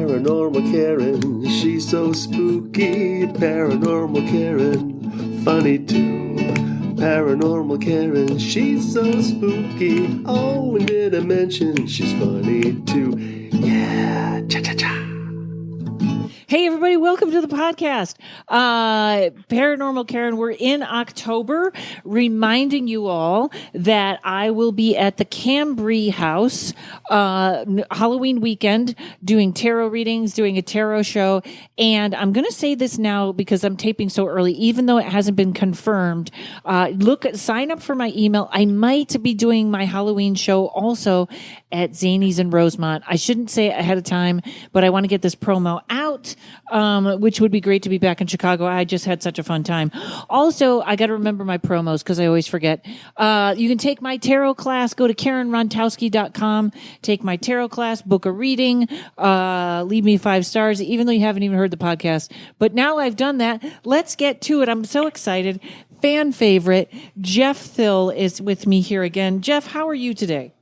Paranormal Karen, she's so spooky. Paranormal Karen, funny too. Paranormal Karen, she's so spooky. Oh, and did I mention she's funny too? Yeah, cha-cha-cha. Hey, everybody, welcome to the podcast. Paranormal Karen, we're in October, reminding you all that I will be at the Cambry House Halloween weekend doing tarot readings, doing a tarot show. And I'm going to say this now because I'm taping so early, even though it hasn't been confirmed. Sign up for my email. I might be doing my Halloween show also at Zany's in Rosemont. I shouldn't say it ahead of time, but I want to get this promo out. Which would be great to be back in Chicago. I just had such a fun time. Also, I got to remember my promos because I always forget. You can take my tarot class. Go to karenrontowski.com. Take my tarot class, book a reading, leave me 5 stars, even though you haven't even heard the podcast. But now I've done that. Let's get to it. I'm so excited. Fan favorite, Jeff Thill is with me here again. Jeff, how are you today?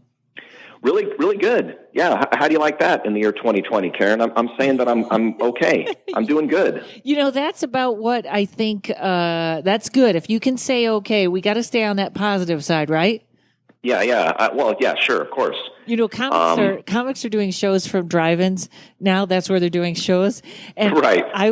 Really, really good. Yeah. How do you like that in the year 2020, Karen? I'm saying that I'm okay. I'm doing good. You know, that's about what I think. That's good. If you can say okay, we got to stay on that positive side, right? Yeah. Well, yeah, sure, of course. You know, comics are doing shows from drive-ins now. That's where they're doing shows. And right. I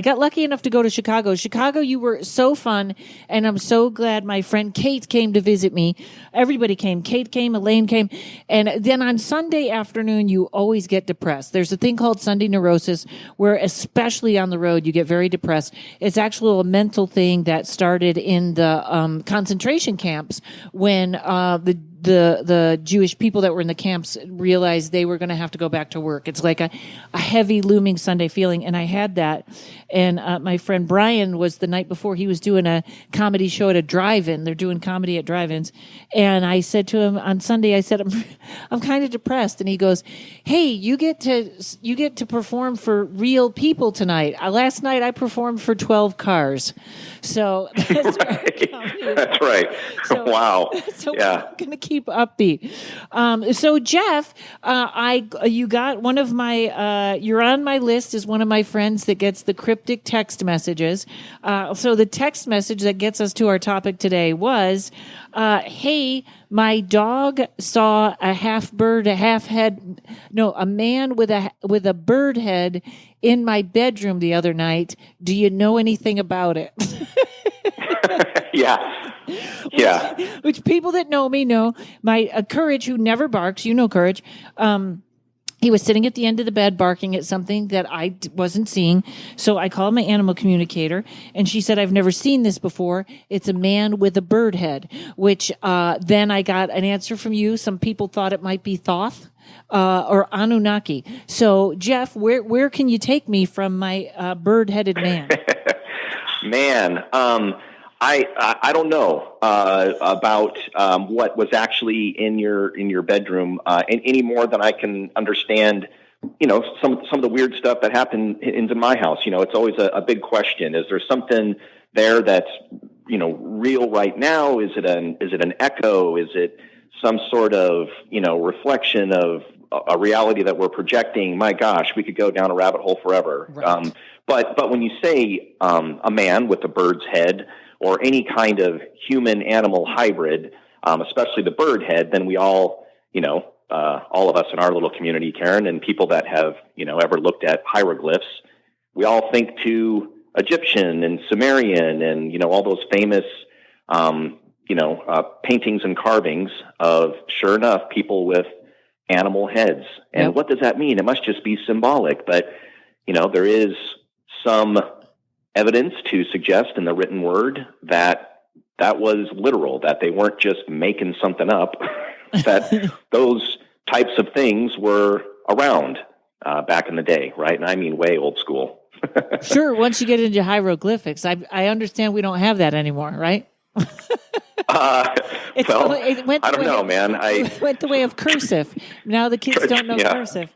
got lucky enough to go to Chicago. Chicago, you were so fun, and I'm so glad my friend Kate came to visit me. Everybody came. Kate came, Elaine came. And then on Sunday afternoon, you always get depressed. There's a thing called Sunday neurosis where, especially on the road, you get very depressed. It's actually a mental thing that started in the concentration camps when the Jewish people that were in the camps realized they were going to have to go back to work. It's like a heavy looming Sunday feeling. And I had that. And my friend Brian was the night before, he was doing a comedy show at a drive-in. They're doing comedy at drive-ins. And I said to him on Sunday, I said, I'm kind of depressed. And he goes, hey, you get to perform for real people tonight. Last night I performed for 12 cars. So that's right. That's right. So, wow. So yeah. I'm going to keep upbeat. So Jeff, you got one of my, you're on my list as one of my friends that gets the cryptic text messages. So the text message that gets us to our topic today was, hey, my dog saw a man with a bird head in my bedroom the other night. Do you know anything about it? Yeah. Which people that know me know. My Courage, who never barks, you know Courage, he was sitting at the end of the bed barking at something that I wasn't seeing. So I called my animal communicator, and she said, I've never seen this before. It's a man with a bird head, which then I got an answer from you. Some people thought it might be Thoth or Anunaki. So, Jeff, where can you take me from my bird-headed man? Man, I don't know about what was actually in your bedroom any more than I can understand. You know, some of the weird stuff that happened into my house. You know, it's always a big question. Is there something there that's real right now? Is it an echo? Is it some sort of reflection of a reality that we're projecting? My gosh, we could go down a rabbit hole forever. Right. But when you say a man with a bird's head, or any kind of human-animal hybrid, especially the bird head, then we all of us in our little community, Karen, and people that have, ever looked at hieroglyphs, we all think to Egyptian and Sumerian and, all those famous, paintings and carvings of, sure enough, people with animal heads. And What does that mean? It must just be symbolic. But, there is some evidence to suggest in the written word that was literal, that they weren't just making something up, that those types of things were around back in the day, right? And I mean way old school. Sure, once you get into hieroglyphics, I understand we don't have that anymore, right? I don't know, man. It went the way of cursive. Now the kids don't know cursive.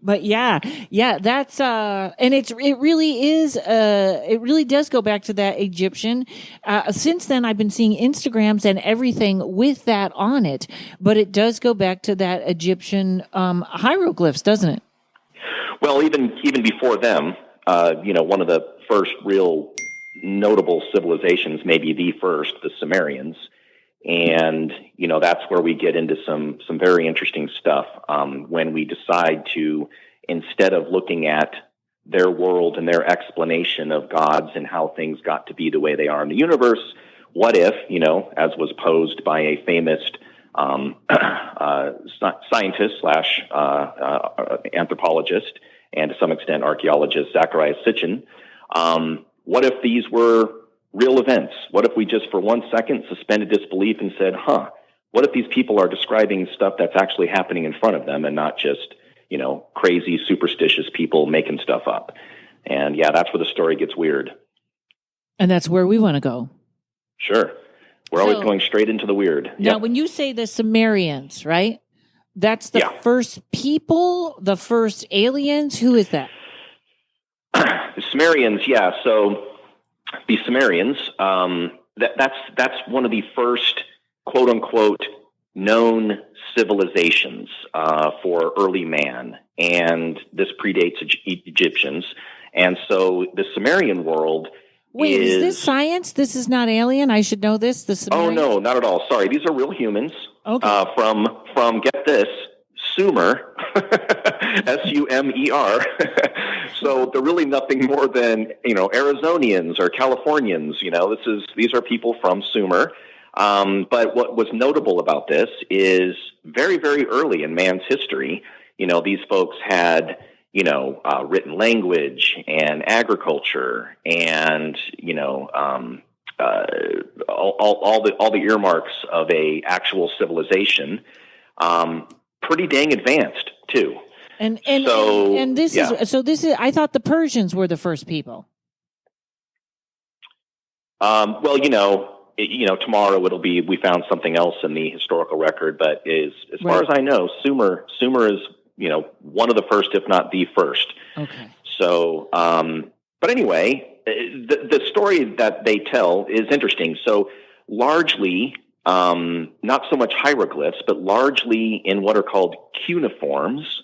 But yeah, that's, and it really does go back to that Egyptian. Since then, I've been seeing Instagrams and everything with that on it, but it does go back to that Egyptian, hieroglyphs, doesn't it? Well, even before them, one of the first real notable civilizations, maybe the first, the Sumerians. And, that's where we get into some very interesting stuff when we decide to, instead of looking at their world and their explanation of gods and how things got to be the way they are in the universe, what if, as was posed by a famous scientist slash anthropologist and to some extent archaeologist, Zacharias Sitchin, what if these were real events? What if we just for 1 second suspended disbelief and said, what if these people are describing stuff that's actually happening in front of them and not just, crazy, superstitious people making stuff up? And yeah, that's where the story gets weird. And that's where we want to go. Sure. We're always going straight into the weird. Now, when you say the Sumerians, right? That's the first people, the first aliens. Who is that? The Sumerians, yeah. So the Sumerians, that's one of the first, quote unquote, known civilizations for early man, and this predates Egyptians. And so the Sumerian world. Wait, is this science? This is not alien? I should know this? Oh, no, not at all. Sorry, these are real humans. Okay. From get this, Sumer, Sumer. So they're really nothing more than, Arizonians or Californians. These are people from Sumer. But what was notable about this is very, very early in man's history, these folks had, written language and agriculture and, all the earmarks of a actual civilization, pretty dang advanced too. And this is, I thought the Persians were the first people. Well, tomorrow we found something else in the historical record, but as far as I know, Sumer is, one of the first, if not the first. Okay. So, but anyway, the story that they tell is interesting. So largely, not so much hieroglyphs, but largely in what are called cuneiforms.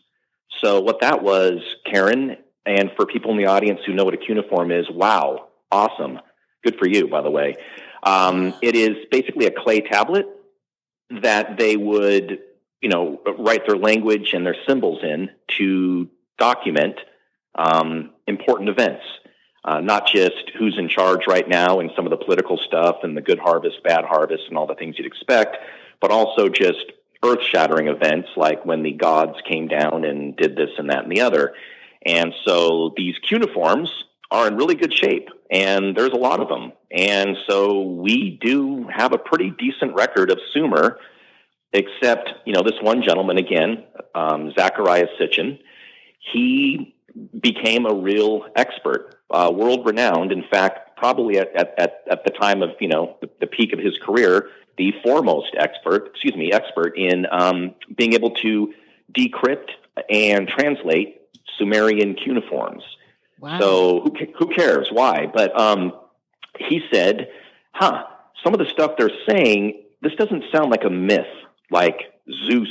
So what that was, Karen, and for people in the audience who know what a cuneiform is, wow, awesome. Good for you, by the way. It is basically a clay tablet that they would, write their language and their symbols in to document important events, not just who's in charge right now and some of the political stuff and the good harvest, bad harvest, and all the things you'd expect, but also just earth-shattering events like when the gods came down and did this and that and the other. And so these cuneiforms are in really good shape, and there's a lot of them. And so we do have a pretty decent record of Sumer, except, this one gentleman, again, Zacharias Sitchin, he became a real expert, world-renowned. In fact, probably at the time of, the peak of his career, the foremost expert in being able to decrypt and translate Sumerian cuneiforms. Wow. So who cares why? But he said, some of the stuff they're saying, this doesn't sound like a myth, like Zeus,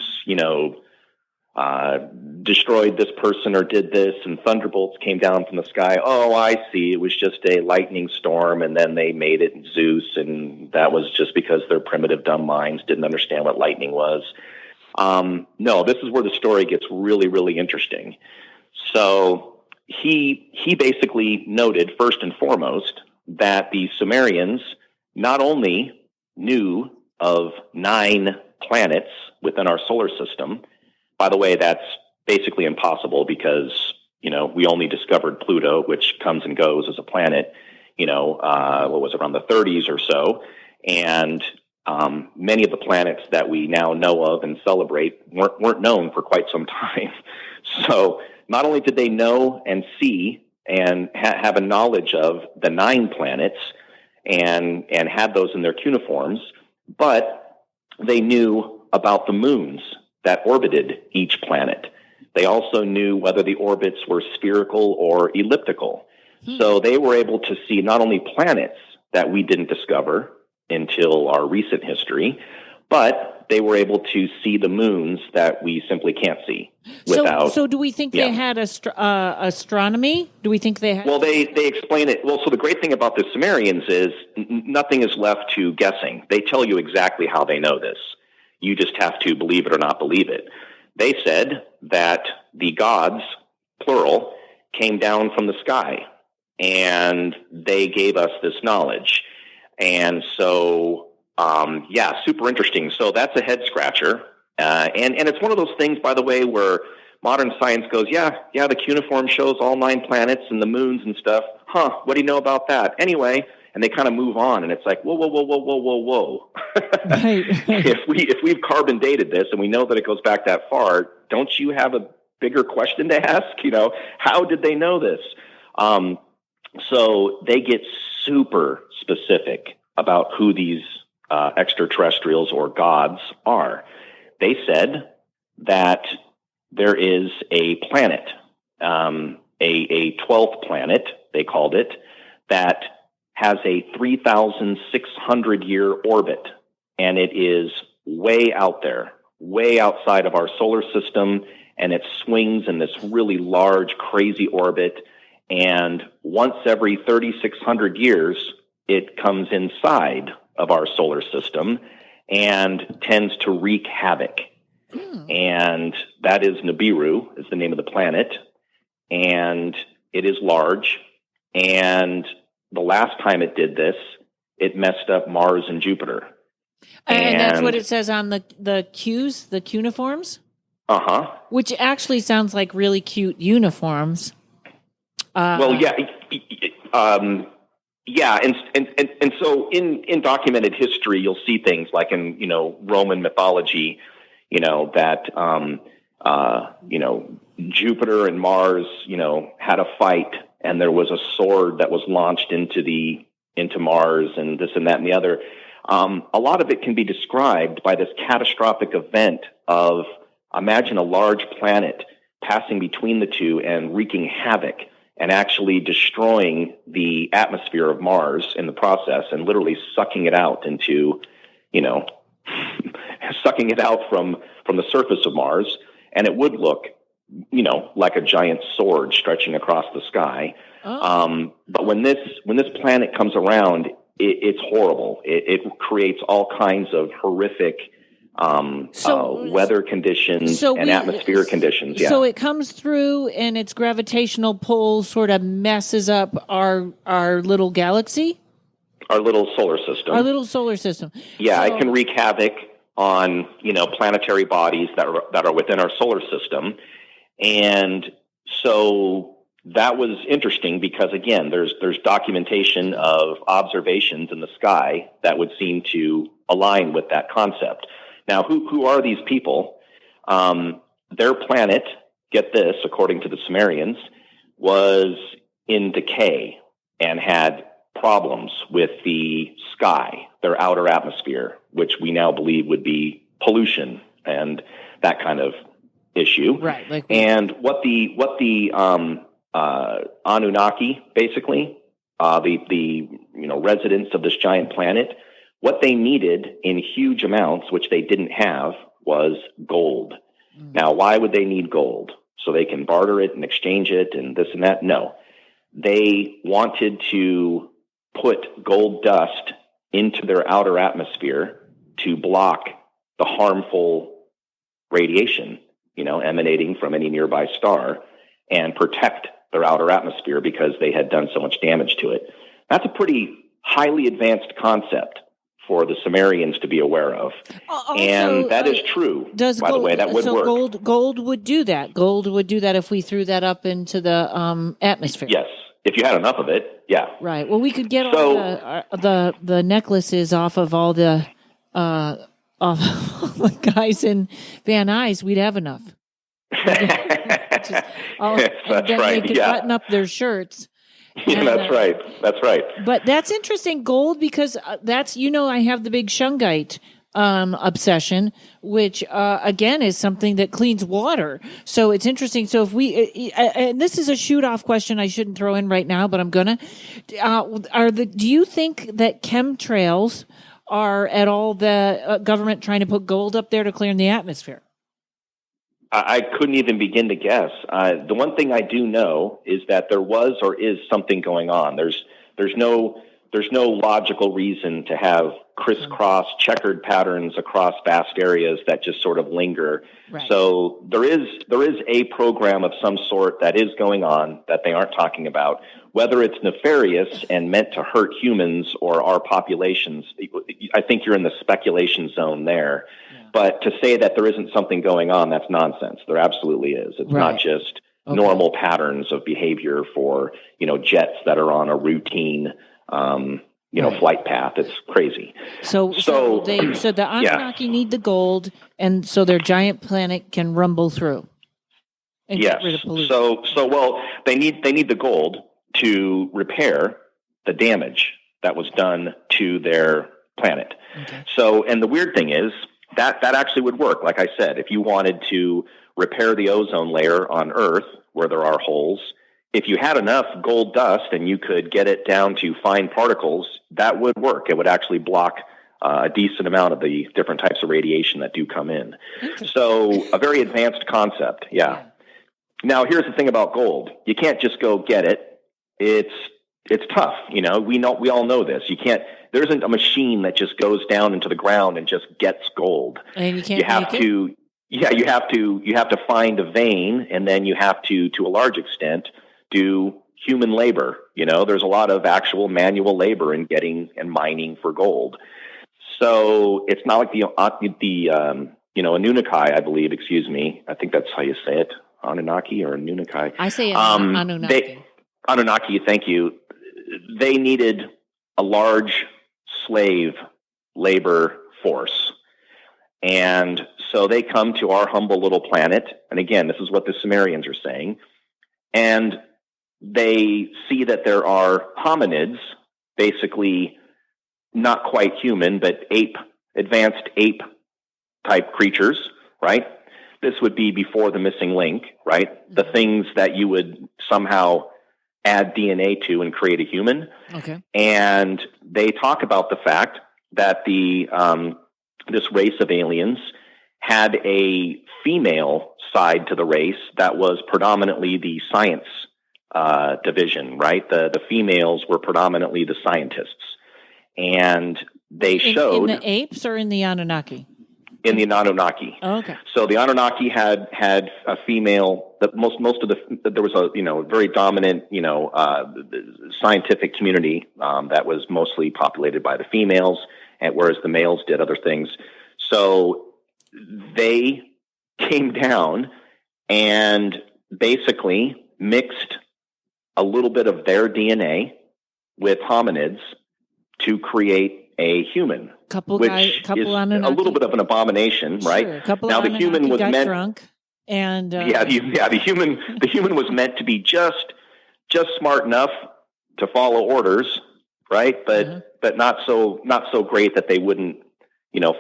destroyed this person or did this, and thunderbolts came down from the sky. Oh, I see. It was just a lightning storm, and then they made it Zeus, and that was just because their primitive, dumb minds didn't understand what lightning was. No, this is where the story gets really, really interesting. So he basically noted, first and foremost, that the Sumerians not only knew of 9 planets within our solar system. By the way, that's basically impossible because, we only discovered Pluto, which comes and goes as a planet, what was it, around the 30s or so. And many of the planets that we now know of and celebrate weren't known for quite some time. So not only did they know and see and have a knowledge of the 9 planets and had those in their cuneiforms, but they knew about the moons that orbited each planet. They also knew whether the orbits were spherical or elliptical. So they were able to see not only planets that we didn't discover until our recent history, but they were able to see the moons that we simply can't see without. So do we think they had astronomy? Do we think they had? Well, they explain it. Well, so the great thing about the Sumerians is nothing is left to guessing. They tell you exactly how they know this. You just have to believe it or not believe it. They said that the gods, plural, came down from the sky, and they gave us this knowledge. And so, super interesting. So that's a head scratcher. And it's one of those things, by the way, where modern science goes, the cuneiform shows all 9 planets and the moons and stuff. What do you know about that? Anyway, and they kind of move on, and it's like, whoa. Right. If we've carbon dated this and we know that it goes back that far, don't you have a bigger question to ask? How did they know this? So they get super specific about who these extraterrestrials or gods are. They said that there is a planet, a 12th planet, they called it, that has a 3,600-year orbit, and it is way out there, way outside of our solar system, and it swings in this really large, crazy orbit, and once every 3,600 years, it comes inside of our solar system and tends to wreak havoc. And that is Nibiru, is the name of the planet, and it is large, and the last time it did this, it messed up Mars and Jupiter. And that's what it says on the cues, the cuneiforms? Uh-huh. Which actually sounds like really cute uniforms. And so in documented history, you'll see things like in, Roman mythology, that, Jupiter and Mars, had a fight, and there was a sword that was launched into Mars and this and that and the other. A lot of it can be described by this catastrophic event of, imagine a large planet passing between the two and wreaking havoc and actually destroying the atmosphere of Mars in the process and literally sucking it out into, sucking it out from the surface of Mars. And it would look, like a giant sword stretching across the sky. Oh. But when this planet comes around, it's horrible. It creates all kinds of horrific weather conditions and atmospheric conditions. Yeah. So it comes through, and its gravitational pull sort of messes up our little galaxy, our little solar system. Yeah, it can wreak havoc on planetary bodies that are within our solar system, and so that was interesting because again, there's documentation of observations in the sky that would seem to align with that concept. Now, who are these people? Their planet, get this, according to the Sumerians, was in decay and had problems with the sky, their outer atmosphere, which we now believe would be pollution and that kind of issue. Right. And what the Anunnaki, basically, the residents of this giant planet, what they needed in huge amounts, which they didn't have, was gold. Now, why would they need gold? So they can barter it and exchange it and this and that? No. They wanted to put gold dust into their outer atmosphere to block the harmful radiation, emanating from any nearby star and protect their outer atmosphere because they had done so much damage to it. That's a pretty highly advanced concept for the Sumerians to be aware of. Also, and that is true, by the way. That would work. Gold would do that. Gold would do that if we threw that up into the atmosphere. Yes, if you had enough of it, yeah. Right. Well, we could get all the necklaces off of all the guys in Van Nuys. We'd have enough. Yes, that's then right. They could button up their shirts. Yeah, that's right. That's right. But that's interesting, gold, because that's, I have the big shungite obsession, which again is something that cleans water. So it's interesting. So if we, and this is a shoot off question I shouldn't throw in right now, but I'm gonna. Do you think that chemtrails are at all the government trying to put gold up there to clear the atmosphere? I couldn't even begin to guess. The one thing I do know is that there was or is something going on. There's no logical reason to have crisscross checkered patterns across vast areas that just sort of linger. Right. So there is a program of some sort that is going on that they aren't talking about. Whether it's nefarious and meant to hurt humans or our populations, I think you're in the speculation zone there. Yeah. But to say that there isn't something going on, that's nonsense. There absolutely is. It's not just normal patterns of behavior for, jets that are on a routine flight path. It's crazy. So the Anunnaki need the gold, and so their giant planet can rumble through. And yes. Get rid of pollution. So they need the gold to repair the damage that was done to their planet. Okay. So, and the weird thing is that actually would work. Like I said, if you wanted to repair the ozone layer on Earth where there are holes, if you had enough gold dust and you could get it down to fine particles, that would work. It would actually block a decent amount of the different types of radiation that do come in. So a very advanced concept. Yeah. Now, here's the thing about gold. You can't just go get it. It's tough. We all know this. There isn't a machine that just goes down into the ground and just gets gold. And you have to find a vein, and then you have to a large extent, do human labor. There's a lot of actual manual labor in getting and mining for gold. So it's not like the Anunaki, I believe, I think that's how you say it, Anunnaki or Anunaki. I say Anunnaki. Anunnaki, thank you. They needed a large slave labor force. And so they come to our humble little planet. And again, this is what the Sumerians are saying. And they see that there are hominids, basically not quite human, but advanced ape type creatures, right? This would be before the missing link, right? The things that you would somehow add DNA to and create a human. Okay. And they talk about the fact that this race of aliens had a female side to the race that was predominantly the science division, right? The females were predominantly the scientists. And they showed... In the apes or in the Anunnaki? In the Anunnaki. Oh, okay. So the Anunnaki had a female. There was a very dominant scientific community that was mostly populated by the females, and whereas the males did other things. So they came down and basically mixed a little bit of their DNA with hominids to create a human, which is a little bit of an abomination, right? Now the human was meant drunk, and the human was meant to be just smart enough to follow orders, right? But not so great that they wouldn't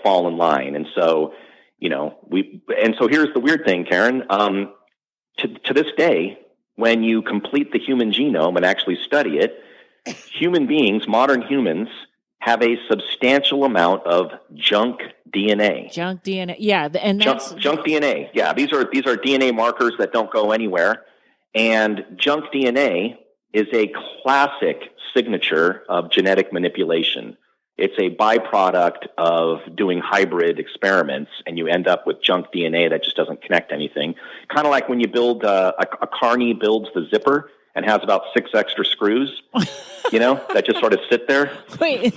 fall in line. And so so here's the weird thing, Karen. To this day, when you complete the human genome and actually study it, human beings, modern humans, have a substantial amount of junk DNA. Junk DNA, yeah, and that's junk DNA. Yeah, these are DNA markers that don't go anywhere, and junk DNA is a classic signature of genetic manipulation. It's a byproduct of doing hybrid experiments, and you end up with junk DNA that just doesn't connect anything. Kind of like when you build a carny builds the zipper and has about 6 extra screws, that just sort of sit there. Wait,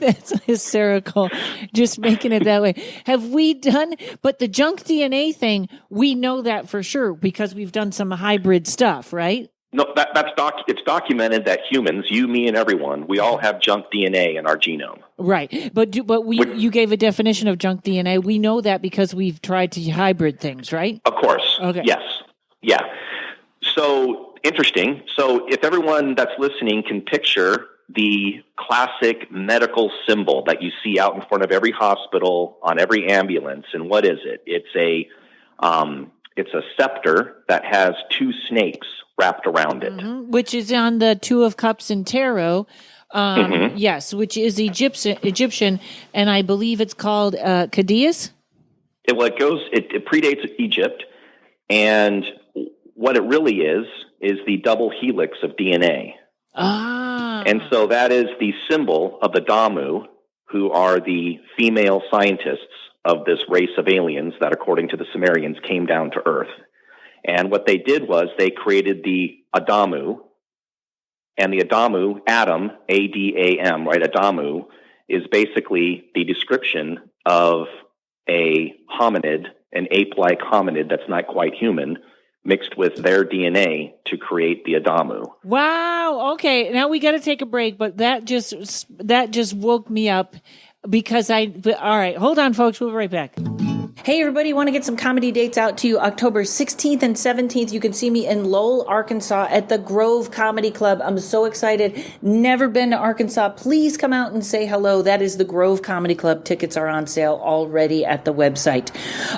that's hysterical, just making it that way. Have we done, but the junk DNA thing, we know that for sure because we've done some hybrid stuff, right? No, it's documented that humans, you, me, and everyone, we all have junk DNA in our genome. Right, but you gave a definition of junk DNA. We know that because we've tried to hybrid things, right? Of course. Okay. Yes. Yeah. So interesting. So if everyone that's listening can picture the classic medical symbol that you see out in front of every hospital on every ambulance, and what is it? It's a scepter that has 2 snakes wrapped around it. Mm-hmm. Which is on the 2 of Cups in tarot. Yes, which is Egyptian, and I believe it's called Cadiz. It predates Egypt, and what it really is the double helix of DNA. And so that is the symbol of the Damu, who are the female scientists of this race of aliens that, according to the Sumerians, came down to Earth. And what they did was they created the Adamu, and the Adamu, Adam, A-D-A-M, right? Adamu is basically the description of a hominid, an ape-like hominid that's not quite human, mixed with their DNA to create the Adamu. Wow. Okay. Now we got to take a break, but that just woke me up because all right, hold on, folks. We'll be right back. Hey, everybody, want to get some comedy dates out to you. October 16th and 17th, you can see me in Lowell, Arkansas at the Grove Comedy Club. I'm so excited. Never been to Arkansas. Please come out and say hello. That is the Grove Comedy Club. Tickets are on sale already at the website.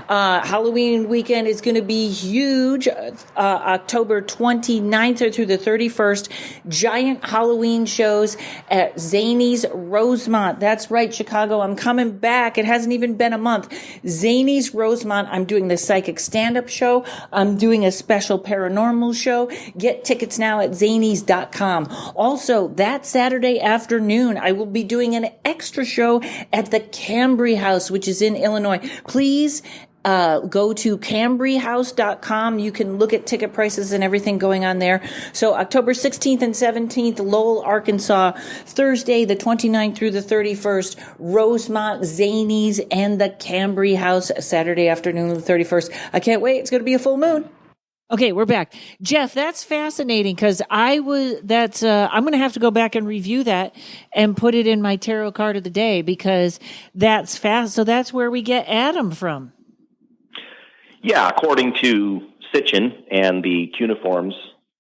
Halloween weekend is going to be huge. October 29th through the 31st. Giant Halloween shows at Zany's Rosemont. That's right, Chicago. I'm coming back. It hasn't even been a month. Zany's Rosemont. I'm doing the psychic stand-up show. I'm doing a special paranormal show. Get tickets now at zanys.com. Also, that Saturday afternoon, I will be doing an extra show at the Cambry House, which is in Illinois. Please go to cambryhouse.com. You can look at ticket prices and everything going on there. So October 16th and 17th, Lowell, Arkansas. Thursday, the 29th through the 31st, Rosemont, Zany's, and the Cambry House. Saturday afternoon, the 31st. I can't wait. It's going to be a full moon. Okay, we're back. Jeff, that's fascinating because I'm going to have to go back and review that and put it in my tarot card of the day because that's fast. So that's where we get Adam from. Yeah, according to Sitchin and the cuneiforms,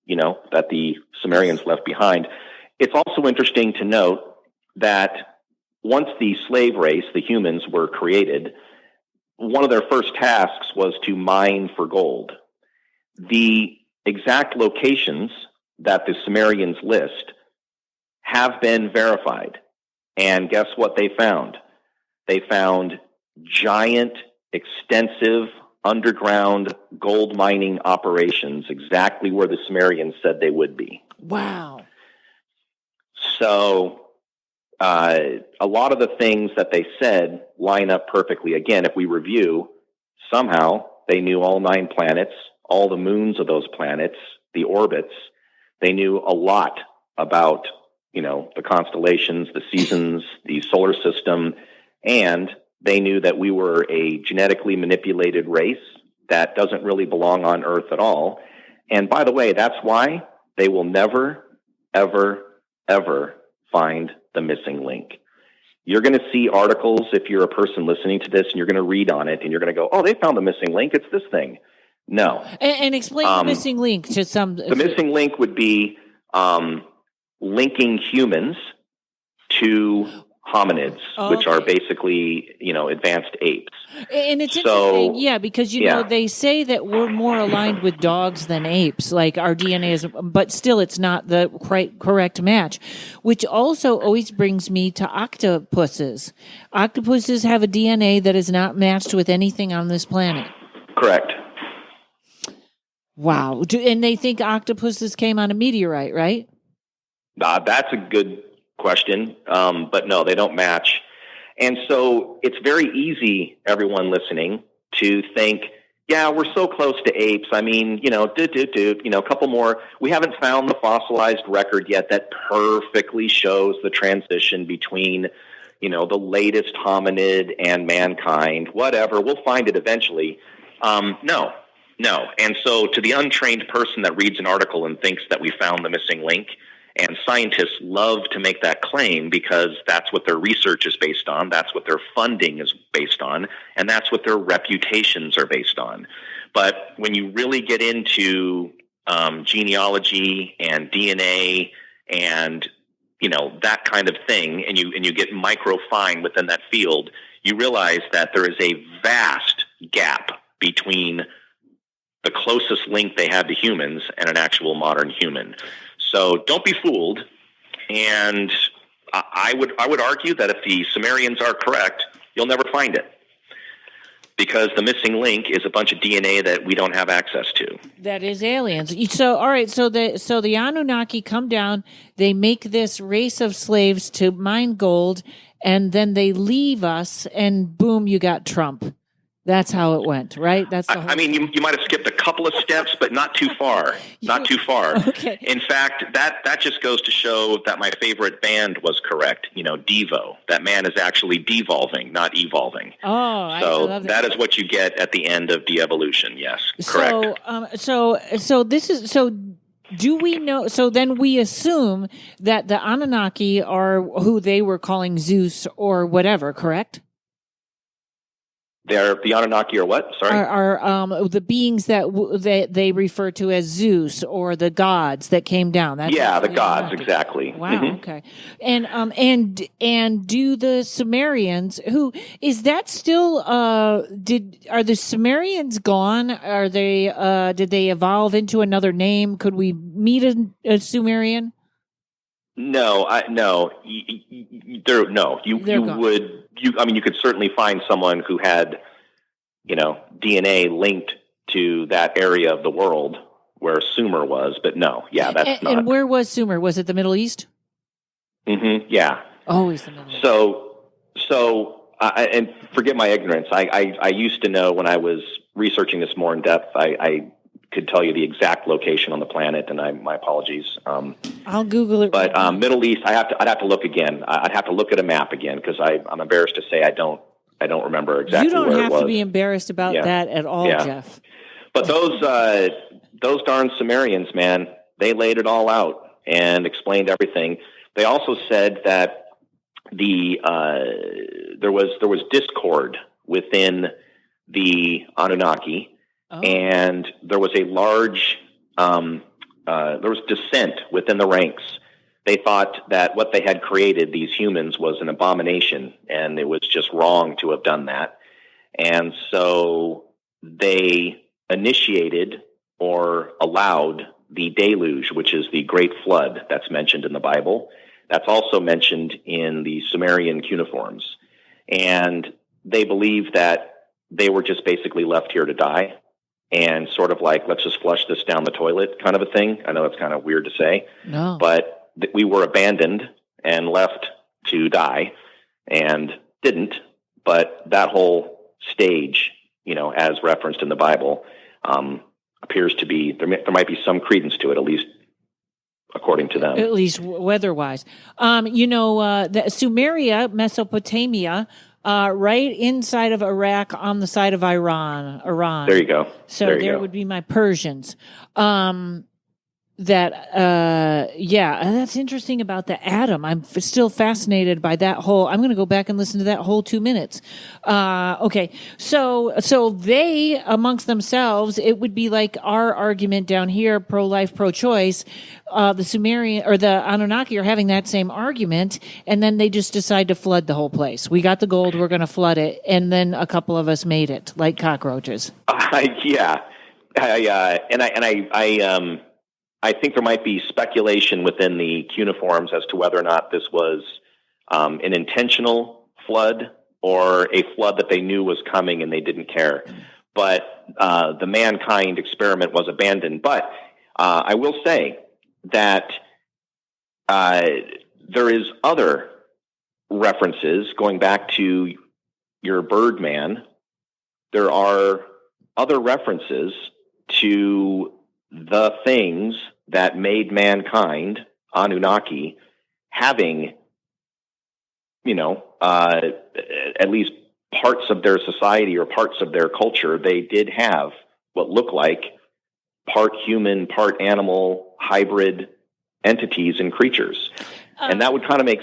that the Sumerians left behind, it's also interesting to note that once the slave race, the humans, were created, one of their first tasks was to mine for gold. The exact locations that the Sumerians list have been verified. And guess what they found? They found giant, extensive, underground gold mining operations exactly where the Sumerians said they would be. Wow. So a lot of the things that they said line up perfectly. Again, if we review, somehow they knew all 9 planets, all the moons of those planets, the orbits. They knew a lot about, the constellations, the seasons, the solar system, and they knew that we were a genetically manipulated race that doesn't really belong on Earth at all. And by the way, that's why they will never, ever, ever find the missing link. You're going to see articles if you're a person listening to this and you're going to read on it and you're going to go, oh, they found the missing link. It's this thing. No. And explain the missing link to some. The missing link would be linking humans to hominids, which are basically, advanced apes. And it's interesting, because, they say that we're more aligned with dogs than apes, like our DNA is, but still it's not the correct match, which also always brings me to octopuses. Octopuses have a DNA that is not matched with anything on this planet. Correct. Wow. And they think octopuses came on a meteorite, right? That's a good question, but no, they don't match. And so it's very easy, everyone listening, to think, yeah, we're so close to apes. I mean, a couple more. We haven't found the fossilized record yet that perfectly shows the transition between, the latest hominid and mankind. Whatever, we'll find it eventually. No. And so to the untrained person that reads an article and thinks that we found the missing link, and scientists love to make that claim because that's what their research is based on, that's what their funding is based on, and that's what their reputations are based on. But when you really get into genealogy and DNA and that kind of thing, and you get microfine within that field, you realize that there is a vast gap between the closest link they have to humans and an actual modern human. So don't be fooled. And, I would argue that if the Sumerians are correct, you'll never find it, because the missing link is a bunch of DNA that we don't have access to. That is aliens. So, all right. So the Anunnaki come down. They make this race of slaves to mine gold, and then they leave us, and boom, you got Trump. That's how it went, right? That's the whole I mean, you might have skipped a couple of steps, but not too far. Not too far. Okay. In fact, that just goes to show that my favorite band was correct. Devo. That man is actually devolving, not evolving. Oh, so I love that. That is what you get at the end of de-evolution. Yes, correct. So this is so. Do we know? So then we assume that the Anunnaki are who they were calling Zeus or whatever, correct? They're the Anunaki or what? Sorry, are the beings that they refer to as Zeus or the gods that came down. That's the gods, exactly. Wow. Mm-hmm. Okay. And do the Sumerians, who is that still? Are the Sumerians gone? Are they? Did they evolve into another name? Could we meet a Sumerian? No, no. You could certainly find someone who had, DNA linked to that area of the world where Sumer was, but no, that's not. And where was Sumer? Was it the Middle East? Mm-hmm. Yeah. Always the Middle East. So, and forget my ignorance. I used to know when I was researching this more in depth. I could tell you the exact location on the planet, and my apologies. I'll Google it. But Middle East, I'd have to look again. I'd have to look at a map again, because I'm embarrassed to say I don't remember exactly where it was. You don't have to be embarrassed about that at all, Jeff. But those darn Sumerians, man, they laid it all out and explained everything. They also said that there was discord within the Anunnaki. Oh. And there was a large, there was dissent within the ranks. They thought that what they had created, these humans, was an abomination, and it was just wrong to have done that. And so they initiated or allowed the deluge, which is the great flood that's mentioned in the Bible. That's also mentioned in the Sumerian cuneiforms. And they believe that they were just basically left here to die. And sort of like, let's just flush this down the toilet kind of a thing. I know it's kind of weird to say, but we were abandoned and left to die, and didn't. But that whole stage, as referenced in the Bible, appears to be, there might be some credence to it, at least according to them. At least weather-wise. The Sumeria, Mesopotamia, right inside of Iraq, on the side of Iran. There you go. So there would be my Persians. That's interesting about the atom. I'm still fascinated by that whole. I'm going to go back and listen to that whole 2 minutes. Okay, so they amongst themselves, it would be like our argument down here, pro-life, pro-choice. The Sumerian or the Anunnaki are having that same argument, and then they just decide to flood the whole place. We got the gold, we're going to flood it, and then a couple of us made it like cockroaches. I think there might be speculation within the cuneiforms as to whether or not this was an intentional flood or a flood that they knew was coming and they didn't care. But the mankind experiment was abandoned. But I will say that there is other references going back to your Birdman. There are other references to the things that made mankind, Anunnaki, having, at least parts of their society or parts of their culture, they did have what looked like part human, part animal, hybrid entities and creatures. And that would kind of make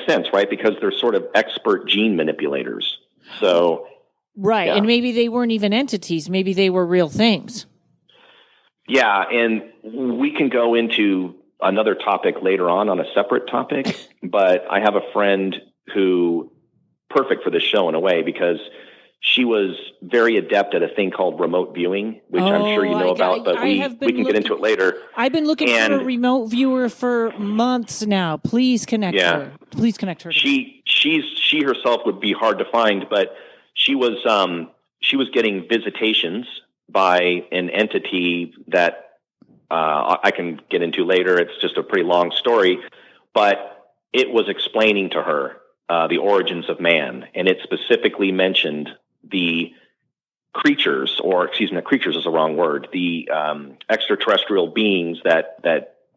sense, right? Because they're sort of expert gene manipulators. So, right. Yeah. And maybe they weren't even entities. Maybe they were real things. Yeah, and we can go into another topic later on a separate topic, but I have a friend who, perfect for this show in a way, because she was very adept at a thing called remote viewing, which I'm sure you know about, but we can get into it later. I've been looking for a remote viewer for months now. Please connect her. Please connect her. She herself would be hard to find, but she was getting visitations by an entity that I can get into later. It's just a pretty long story, but it was explaining to her the origins of man, and it specifically mentioned the creatures, or excuse me, creatures is the wrong word, the extraterrestrial beings that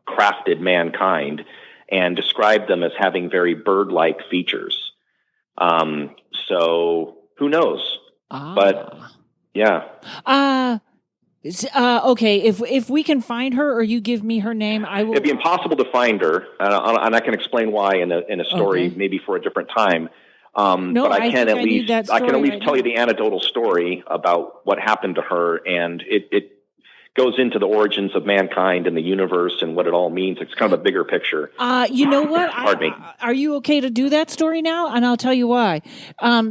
crafted mankind, and described them as having very bird-like features. So who knows? But yeah. Okay, if we can find her, or you give me her name, I will. It'd be impossible to find her, and I can explain why in a story, maybe for a different time. But I can at least tell you the anecdotal story about what happened to her, and it goes into the origins of mankind and the universe and what it all means. It's kind of a bigger picture. You know what? Pardon me. Are you okay to do that story now? And I'll tell you why.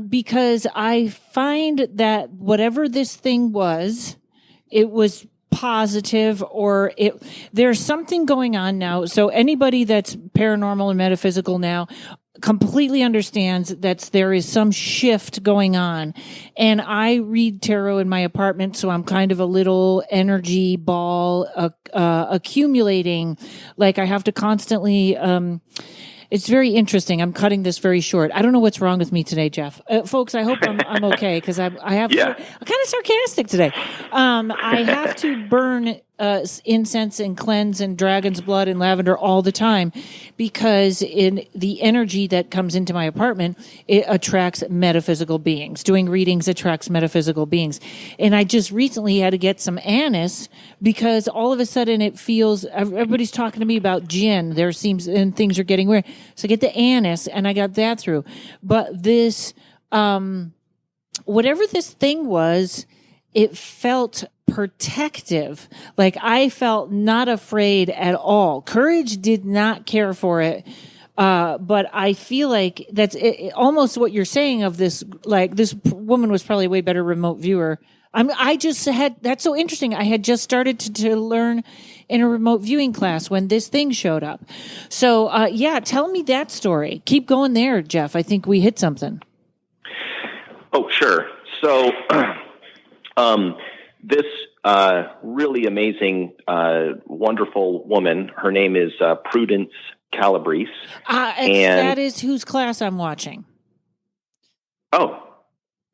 Because I find that whatever this thing was, it was positive, or there's something going on now. So anybody that's paranormal and metaphysical now completely understands that there is some shift going on. And I read tarot in my apartment, so I'm kind of a little energy ball accumulating. Like I have to constantly it's very interesting. I'm cutting this very short. I don't know what's wrong with me today, Jeff. Folks, I hope I'm okay, because I'm kind of sarcastic today. I have to burn incense and cleanse and dragon's blood and lavender all the time, because in the energy that comes into my apartment, it attracts metaphysical beings. Doing readings attracts metaphysical beings. And I just recently had to get some anise, because all of a sudden it feels, everybody's talking to me about jinn. And things are getting weird. So I get the anise, and I got that through. But this, whatever this thing was, it felt protective. Like I felt not afraid at all. Courage did not care for it. But I feel like that's almost what you're saying of this. Like this woman was probably a way better remote viewer. That's so interesting. I had just started to learn in a remote viewing class when this thing showed up. So, tell me that story. Keep going there, Jeff. I think we hit something. Oh, sure. So, this really amazing, wonderful woman, her name is Prudence Calabrese. And that is whose class I'm watching. Oh,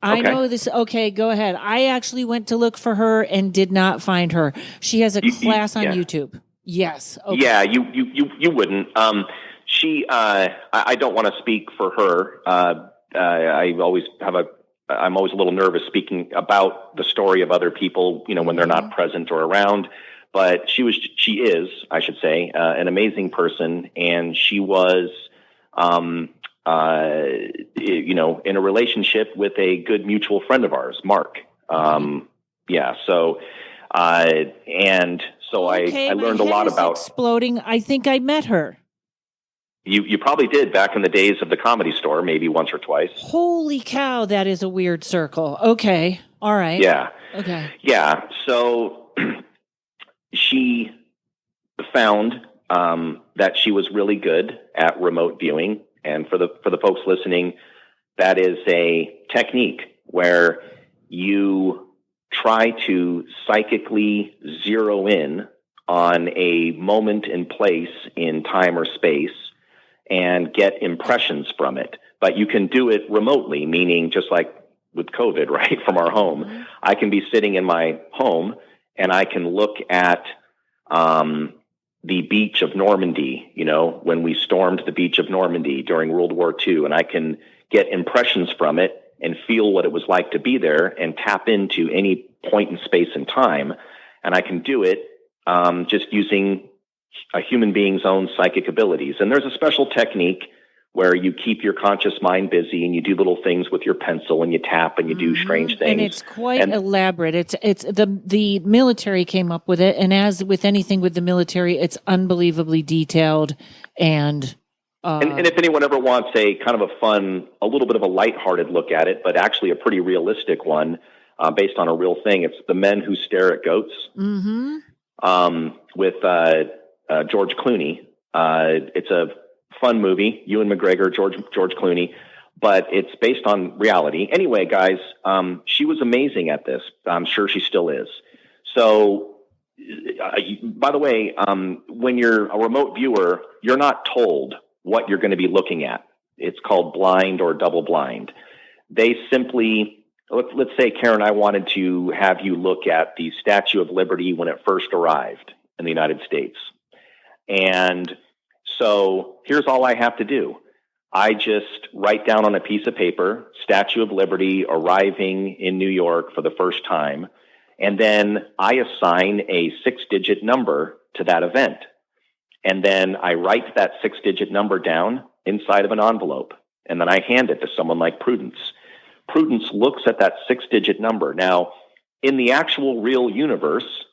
I know this. Okay, go ahead. I actually went to look for her and did not find her. She has a class on YouTube. Yes. Okay. Yeah, you wouldn't. I don't want to speak for her. I'm always a little nervous speaking about the story of other people, when they're not present or around. But she is, I should say, an amazing person, and she was, in a relationship with a good mutual friend of ours, Mark. I learned a lot about exploding. I think I met her. You probably did back in the days of the Comedy Store, maybe once or twice. Holy cow, that is a weird circle. Okay. All right. Yeah. Okay. Yeah. So she found that she was really good at remote viewing. And for the folks listening, that is a technique where you try to psychically zero in on a moment and place in time or space and get impressions from it. But you can do it remotely, meaning just like with COVID, right, from our home. Mm-hmm. I can be sitting in my home and I can look at the beach of Normandy, when we stormed the beach of Normandy during World War II, and I can get impressions from it and feel what it was like to be there and tap into any point in space and time. And I can do it just using a human being's own psychic abilities. And there's a special technique where you keep your conscious mind busy and you do little things with your pencil and you tap and you do strange things. And it's quite elaborate. It's the military came up with it. And as with anything with the military, it's unbelievably detailed and And if anyone ever wants a kind of a fun, a little bit of a lighthearted look at it, but actually a pretty realistic one based on a real thing, it's The Men Who Stare at Goats with George Clooney. It's a fun movie, Ewan McGregor, George Clooney, but it's based on reality. Anyway, guys, she was amazing at this. I'm sure she still is. So, by the way, when you're a remote viewer, you're not told what you're going to be looking at. It's called blind or double blind. They simply, let's say, Karen, I wanted to have you look at the Statue of Liberty when it first arrived in the United States. And so here's all I have to do. I just write down on a piece of paper, Statue of Liberty arriving in New York for the first time. And then I assign a 6-digit number to that event. And then I write that 6-digit number down inside of an envelope. And then I hand it to someone like Prudence. Prudence looks at that 6-digit number. Now, in the actual real universe,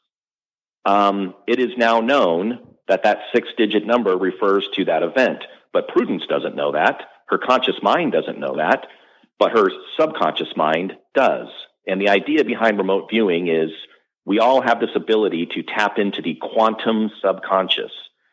it is now known that 6-digit number refers to that event. But Prudence doesn't know that. Her conscious mind doesn't know that. But her subconscious mind does. And the idea behind remote viewing is we all have this ability to tap into the quantum subconscious.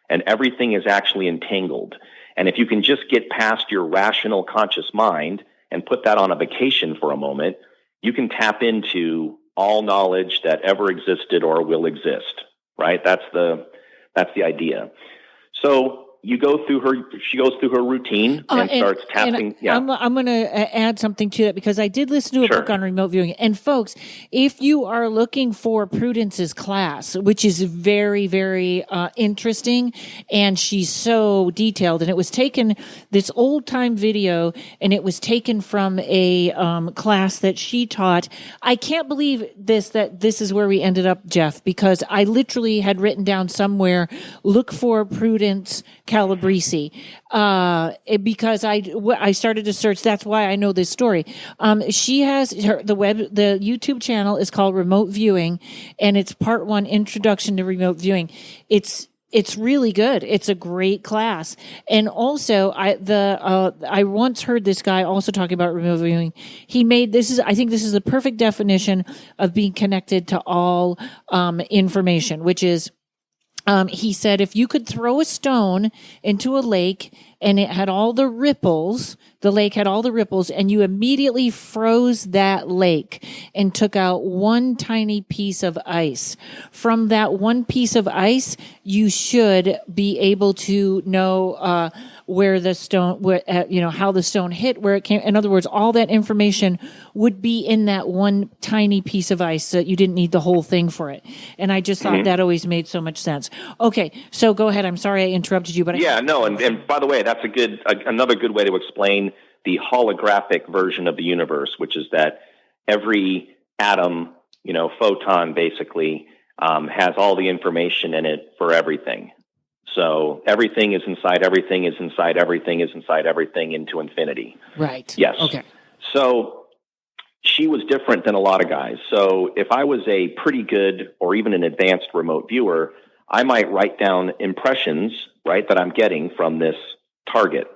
And everything is actually entangled. And if you can just get past your rational conscious mind and put that on a vacation for a moment, you can tap into all knowledge that ever existed or will exist, right? That's the idea. So she goes through her routine and starts tapping. I'm going to add something to that because I did listen to a book on remote viewing. And folks, if you are looking for Prudence's class, which is very, very interesting, and she's so detailed, and it was taken, this old time video, and it was taken from a class that she taught. I can't believe that this is where we ended up, Jeff, because I literally had written down somewhere, look for Prudence Calabrese, because I started to search. That's why I know this story. She has the YouTube channel is called Remote Viewing, and it's part 1 Introduction to Remote Viewing. It's really good. It's a great class. And also I once heard this guy also talking about remote viewing. I think this is the perfect definition of being connected to all information, which is, he said, if you could throw a stone into a lake and it had all the ripples, the lake had all the ripples, and you immediately froze that lake and took out one tiny piece of ice. From that one piece of ice, you should be able to know where the stone, how the stone hit, where it came. In other words, all that information would be in that one tiny piece of ice, so that you didn't need the whole thing for it. And I just thought that always made so much sense. Okay, so go ahead. I'm sorry I interrupted you, but and by the way, that's another good way to explain the holographic version of the universe, which is that every atom, photon basically, has all the information in it for everything. So everything is inside everything is inside everything is inside everything into infinity. Right. Yes. Okay. So she was different than a lot of guys. So if I was a pretty good or even an advanced remote viewer, I might write down impressions, right, that I'm getting from this target.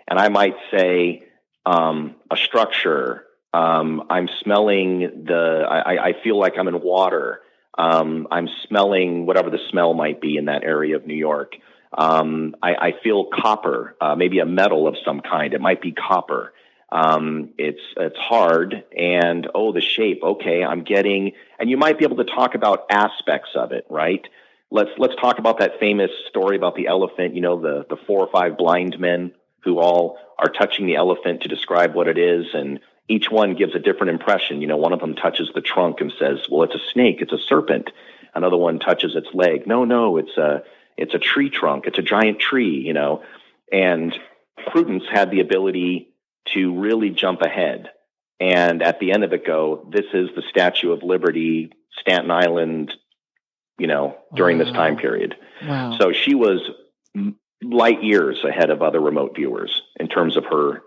And I might say a structure. I'm smelling I feel like I'm in water. I'm smelling whatever the smell might be in that area of New York. I feel copper, maybe a metal of some kind. It might be copper. It's hard, and the shape. Okay, I'm getting, and you might be able to talk about aspects of it, right? Let's talk about that famous story about the elephant. The 4 or 5 blind men who all are touching the elephant to describe what it is, and each one gives a different impression. One of them touches the trunk and says, "Well, it's a snake, it's a serpent." Another one touches its leg. No, it's a tree trunk. It's a giant tree. And Prudence had the ability to really jump ahead, and at the end of it go, this is the Statue of Liberty, Staten Island, during this time period. Wow. So she was light years ahead of other remote viewers in terms of her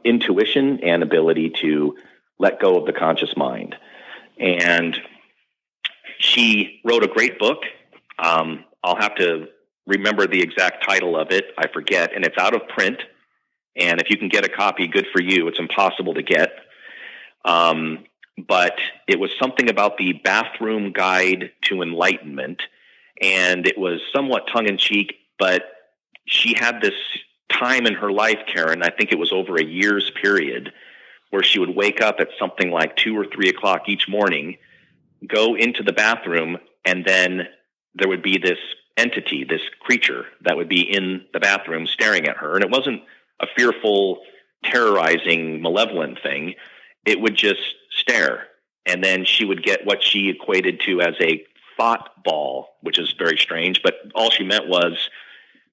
intuition and ability to let go of the conscious mind. And she wrote a great book. I'll have to remember the exact title of it. I forget, and it's out of print. And if you can get a copy, good for you. It's impossible to get. But it was something about the bathroom guide to enlightenment. And it was somewhat tongue-in-cheek, but she had this time in her life, Karen, I think it was over a year's period, where she would wake up at something like 2 or 3 o'clock each morning, go into the bathroom, and then there would be this entity, this creature that would be in the bathroom staring at her. And it wasn't a fearful, terrorizing, malevolent thing. It would just stare. And then she would get what she equated to as a thought ball, which is very strange, but all she meant was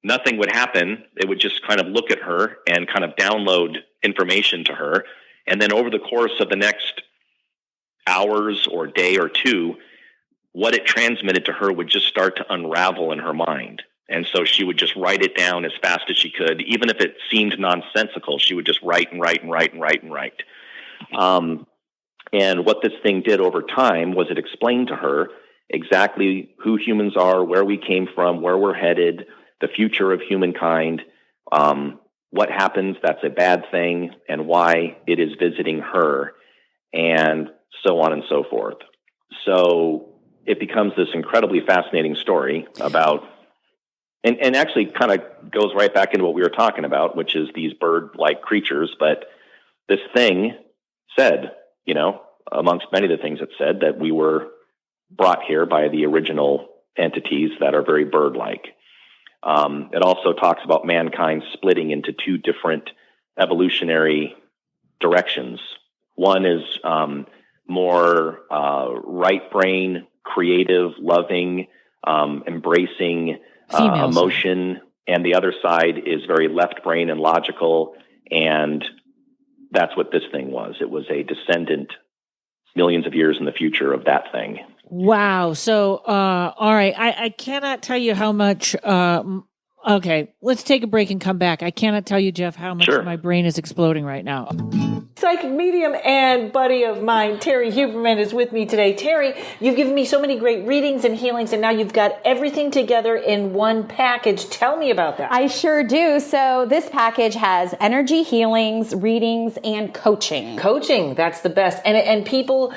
nothing would happen. It would just kind of look at her and kind of download information to her. And then over the course of the next hours or day or two, what it transmitted to her would just start to unravel in her mind. And so she would just write it down as fast as she could. Even if it seemed nonsensical, she would just write and write and write and write and write. And what this thing did over time was it explained to her exactly who humans are, where we came from, where we're headed, the future of humankind, what happens that's a bad thing, and why it is visiting her, and so on and so forth. So it becomes this incredibly fascinating story about, and actually kind of goes right back into what we were talking about, which is these bird-like creatures. But this thing said, amongst many of the things it said, that we were brought here by the original entities that are very bird-like. It also talks about mankind splitting into two different evolutionary directions. One is more right brain, creative, loving, embracing emotion, and the other side is very left brain and logical, and that's what this thing was. It was a descendant millions of years in the future of that thing. Wow. So, all right. I cannot tell you how much, okay, let's take a break and come back. I cannot tell you, Jeff, how much my brain is exploding right now. Psychic medium and buddy of mine, Terry Huberman, is with me today. Terry, you've given me so many great readings and healings, and now you've got everything together in one package. Tell me about that. I sure do. So this package has energy healings, readings, and coaching. Coaching, that's the best. And people,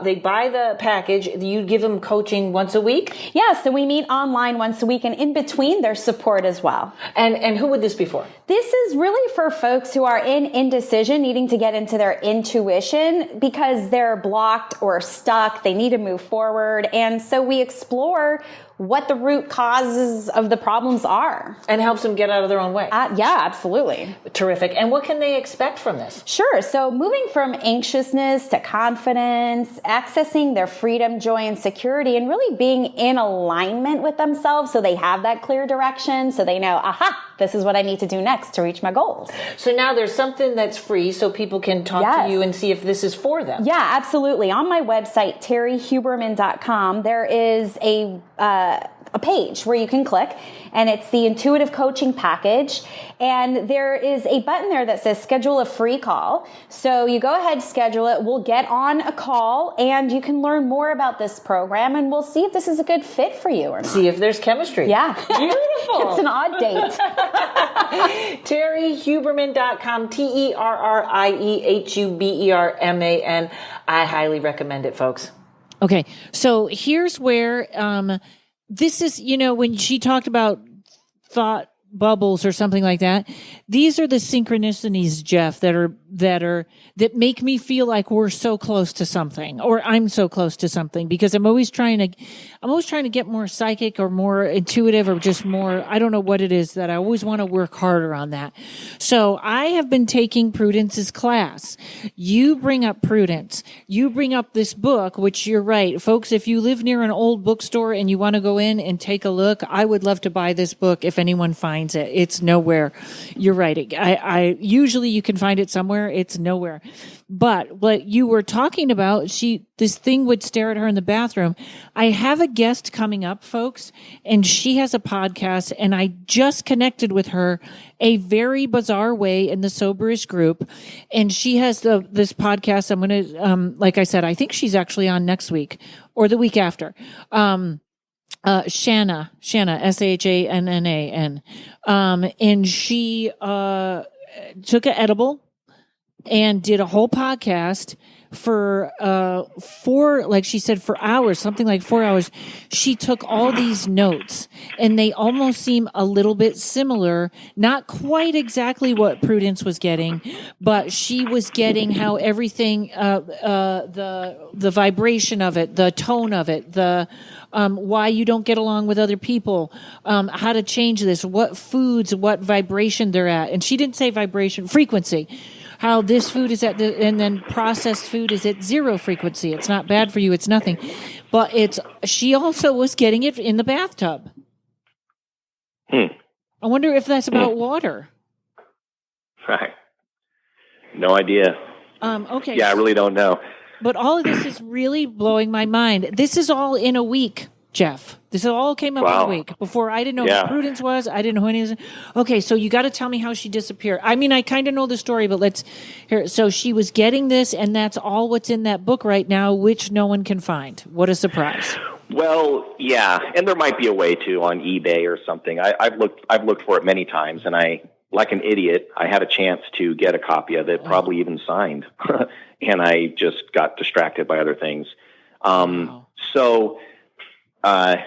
they buy the package. You give them coaching once a week? Yeah, so we meet online once a week, and in between, there's support as well. And who would this be for? This is really for folks who are in indecision, needing to get into their intuition because they're blocked or stuck. They need to move forward. And so we explore what the root causes of the problems are. And helps them get out of their own way. Yeah, absolutely. Terrific. And what can they expect from this? Sure. So moving from anxiousness to confidence, accessing their freedom, joy, and security, and really being in alignment with themselves so they have that clear direction, so they know, aha, this is what I need to do next to reach my goals. So now there's something that's free so people can talk to you and see if this is for them. Yeah, absolutely. On my website, terryhuberman.com, there is a page where you can click, and it's the intuitive coaching package. And there is a button there that says schedule a free call. So you go ahead, schedule it. We'll get on a call and you can learn more about this program, and we'll see if this is a good fit for you or not. See if there's chemistry. Yeah. Beautiful. It's an odd date. TerryHuberman.com, TerryHuberman. I highly recommend it, folks. Okay. So here's where, this is, when she talked about thought bubbles or something like that, these are the synchronicities, Jeff, that make me feel like we're so close to something, or I'm so close to something, because I'm always trying to get more psychic or more intuitive or just more, I don't know what it is that I always want to work harder on that. So I have been taking Prudence's class. You bring up Prudence. You bring up this book, which you're right. Folks, if you live near an old bookstore and you want to go in and take a look, I would love to buy this book if anyone finds it. It's nowhere. You're right. I usually you can find it somewhere. It's nowhere. But what you were talking about, this thing would stare at her in the bathroom. I have a guest coming up, folks, and she has a podcast, and I just connected with her a very bizarre way in the Soberish group. And she has this podcast. I'm going to, like I said, I think she's actually on next week or the week after. Shanna, Shannan. And she took an edible and did a whole podcast for like she said, for hours, something like 4 hours. She took all these notes, and they almost seem a little bit similar, not quite exactly what Prudence was getting, but she was getting how everything, the vibration of it, the tone of it, the why you don't get along with other people, how to change this, what foods, what vibration they're at. And she didn't say vibration, frequency. How this food is and then processed food is at 0 frequency. It's not bad for you. It's nothing. But she also was getting it in the bathtub. I wonder if that's about water. Right. No idea. Okay. Yeah, I really don't know. But all of this is really blowing my mind. This is all in a week, Jeff. This all came up in a week. Before, I didn't know who Prudence was. I didn't know who any of this. Okay, so you got to tell me how she disappeared. I mean, I kind of know the story, but let's hear. So she was getting this, and that's all what's in that book right now, which no one can find. What a surprise! Well, yeah, and there might be a way to on eBay or something. I've looked for it many times, and like an idiot, I had a chance to get a copy of it, probably even signed, and I just got distracted by other things. So. I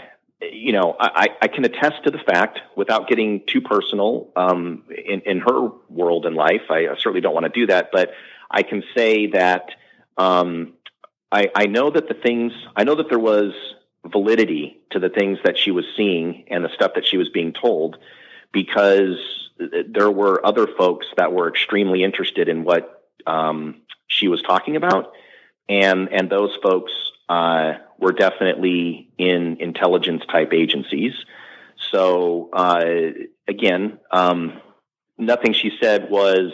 can attest to the fact, without getting too personal, in her world and life. I certainly don't want to do that, but I can say that I know that there was validity to the things that she was seeing and the stuff that she was being told, because there were other folks that were extremely interested in what she was talking about, and those folks were definitely in intelligence type agencies. So, again, nothing she said was,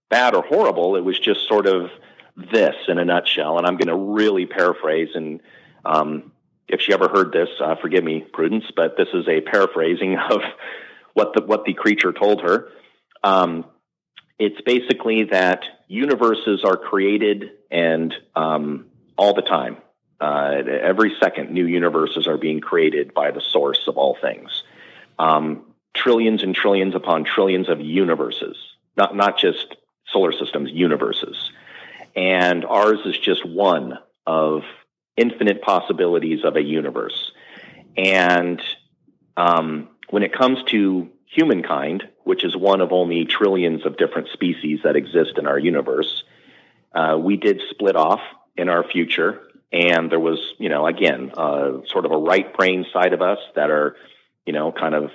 bad or horrible. It was just sort of this in a nutshell. And I'm going to really paraphrase. And if she ever heard this, forgive me, Prudence, but this is a paraphrasing of what the creature told her. It's basically that universes are created and all the time. Every second, new universes are being created by the source of all things. Trillions and trillions upon trillions of universes, not just solar systems, universes. And ours is just one of infinite possibilities of a universe. And when it comes to humankind, which is one of only trillions of different species that exist in our universe, we did split off in our future. And there was, again, sort of a right brain side of us that are, kind of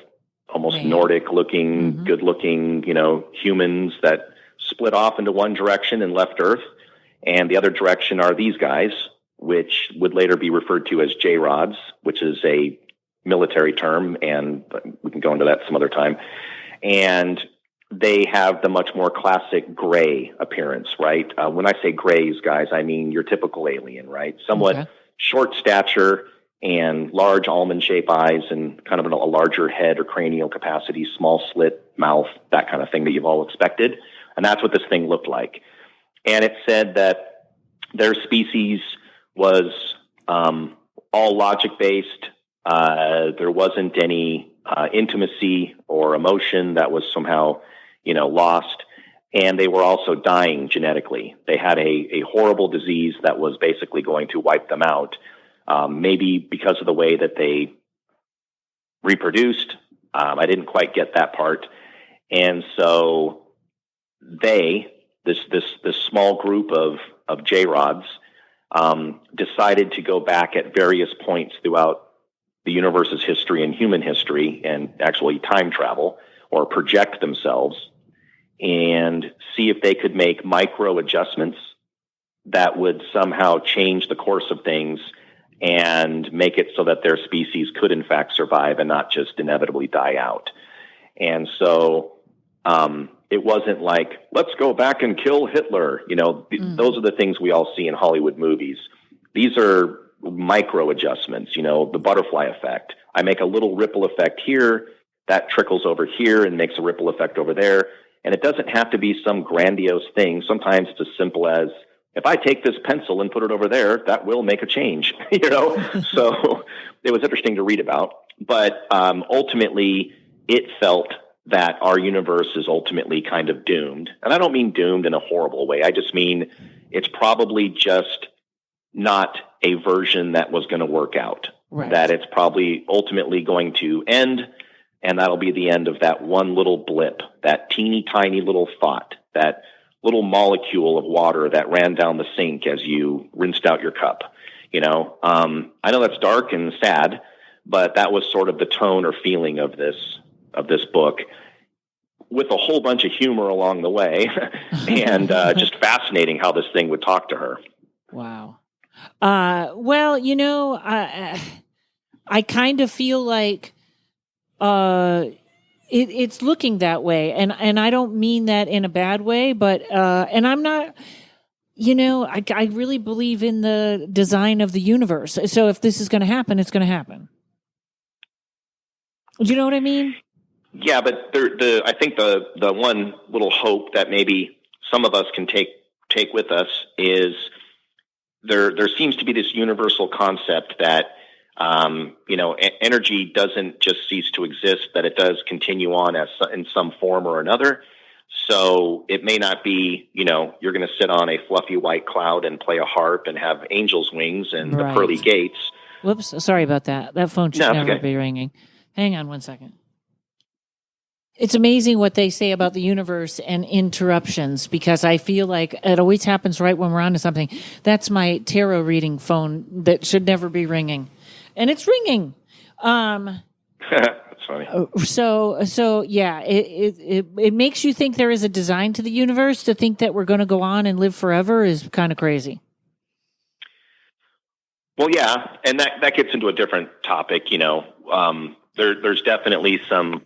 almost Nordic looking, good looking, humans that split off into one direction and left Earth. And the other direction are these guys, which would later be referred to as J-rods, which is a military term. And we can go into that some other time. And they have the much more classic gray appearance, right? When I say grays, guys, I mean your typical alien, right? Somewhat short stature and large almond-shaped eyes and kind of a larger head or cranial capacity, small slit mouth, that kind of thing that you've all expected. And that's what this thing looked like. And it said that their species was all logic-based. There wasn't any intimacy or emotion that was somehow lost, and they were also dying genetically. They had a horrible disease that was basically going to wipe them out, maybe because of the way that they reproduced. I didn't quite get that part. And so this small group of J-rods, decided to go back at various points throughout the universe's history and human history, and actually time travel or project themselves, and see if they could make micro adjustments that would somehow change the course of things and make it so that their species could in fact survive and not just inevitably die out. And so it wasn't like, let's go back and kill Hitler. Those are the things we all see in Hollywood movies. These are micro adjustments, the butterfly effect. I make a little ripple effect here, that trickles over here and makes a ripple effect over there. And it doesn't have to be some grandiose thing. Sometimes it's as simple as if I take this pencil and put it over there, that will make a change, So it was interesting to read about. But ultimately, it felt that our universe is ultimately kind of doomed. And I don't mean doomed in a horrible way. I just mean it's probably just not a version that was going to work out. Right. That it's probably ultimately going to end, and that'll be the end of that one little blip, that teeny tiny little thought, that little molecule of water that ran down the sink as you rinsed out your cup. I know that's dark and sad, but that was sort of the tone or feeling of this book, with a whole bunch of humor along the way, and just fascinating how this thing would talk to her. Wow. Well, I kind of feel like it's looking that way, and I don't mean that in a bad way, but and I'm not. I really believe in the design of the universe. So if this is going to happen, it's going to happen. Do you know what I mean? Yeah, but I think the one little hope that maybe some of us can take with us is there seems to be this universal concept that energy doesn't just cease to exist, that it does continue on in some form or another. So it may not be, you're going to sit on a fluffy white cloud and play a harp and have angel's wings and the pearly gates. Whoops, sorry about that. That phone should never be ringing. Hang on one second. It's amazing what they say about the universe and interruptions, because I feel like it always happens right when we're on to something. That's my tarot reading phone that should never be ringing. And it's ringing. That's funny. So yeah, it makes you think there is a design to the universe. To think that we're going to go on and live forever is kind of crazy. Well, yeah, and that gets into a different topic. There's definitely some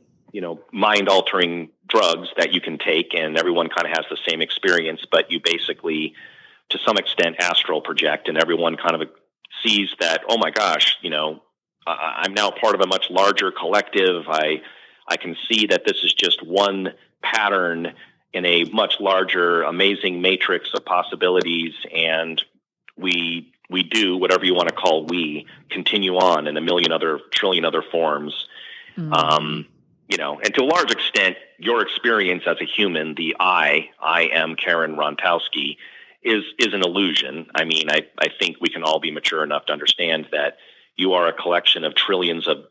mind-altering drugs that you can take, and everyone kind of has the same experience, but you basically, to some extent, astral project, and everyone kind of sees that, oh my gosh, I'm now part of a much larger collective. I can see that this is just one pattern in a much larger, amazing matrix of possibilities, and we do whatever you want to call continue on in trillion other forms. Mm-hmm. And to a large extent, your experience as a human, the I am Karen Rontowski, is an illusion. I mean, I think we can all be mature enough to understand that you are a collection of trillions of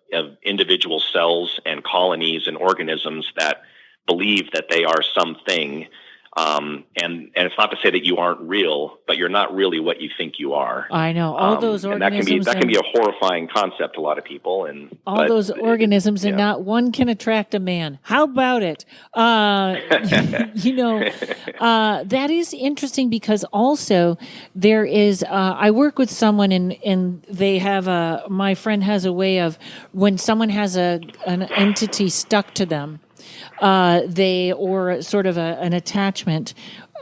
individual cells and colonies and organisms that believe that they are something. And it's not to say that you aren't real, but you're not really what you think you are. I know all those organisms. And that can be a horrifying concept to a lot of people. And those organisms, and not one can attract a man. How about it? That is interesting, because also there is. I work with someone, and they have my friend has a way of, when someone has an entity stuck to them. Or sort of an attachment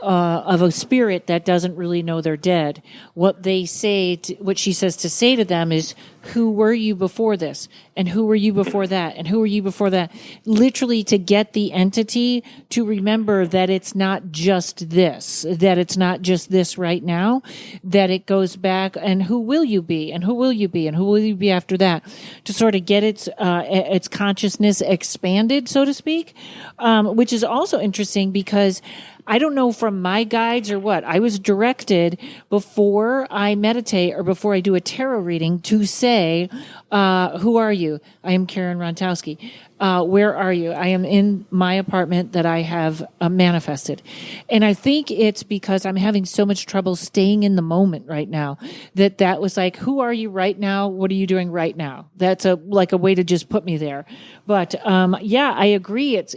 of a spirit that doesn't really know they're dead. What she says to say to them is, who were you before this? And who were you before that? And who were you before that? Literally to get the entity to remember that it's not just this, that it's not just this right now, that it goes back, and who will you be? And who will you be? And who will you be after that? To sort of get its consciousness expanded, so to speak, which is also interesting, because I don't know from my guides or what, I was directed before I meditate or before I do a tarot reading to say, who are you? I am Karen Rontowski. Where are you? I am in my apartment that I have manifested. And I think it's because I'm having so much trouble staying in the moment right now that was like, who are you right now? What are you doing right now? That's a way to just put me there. But, yeah, I agree. It's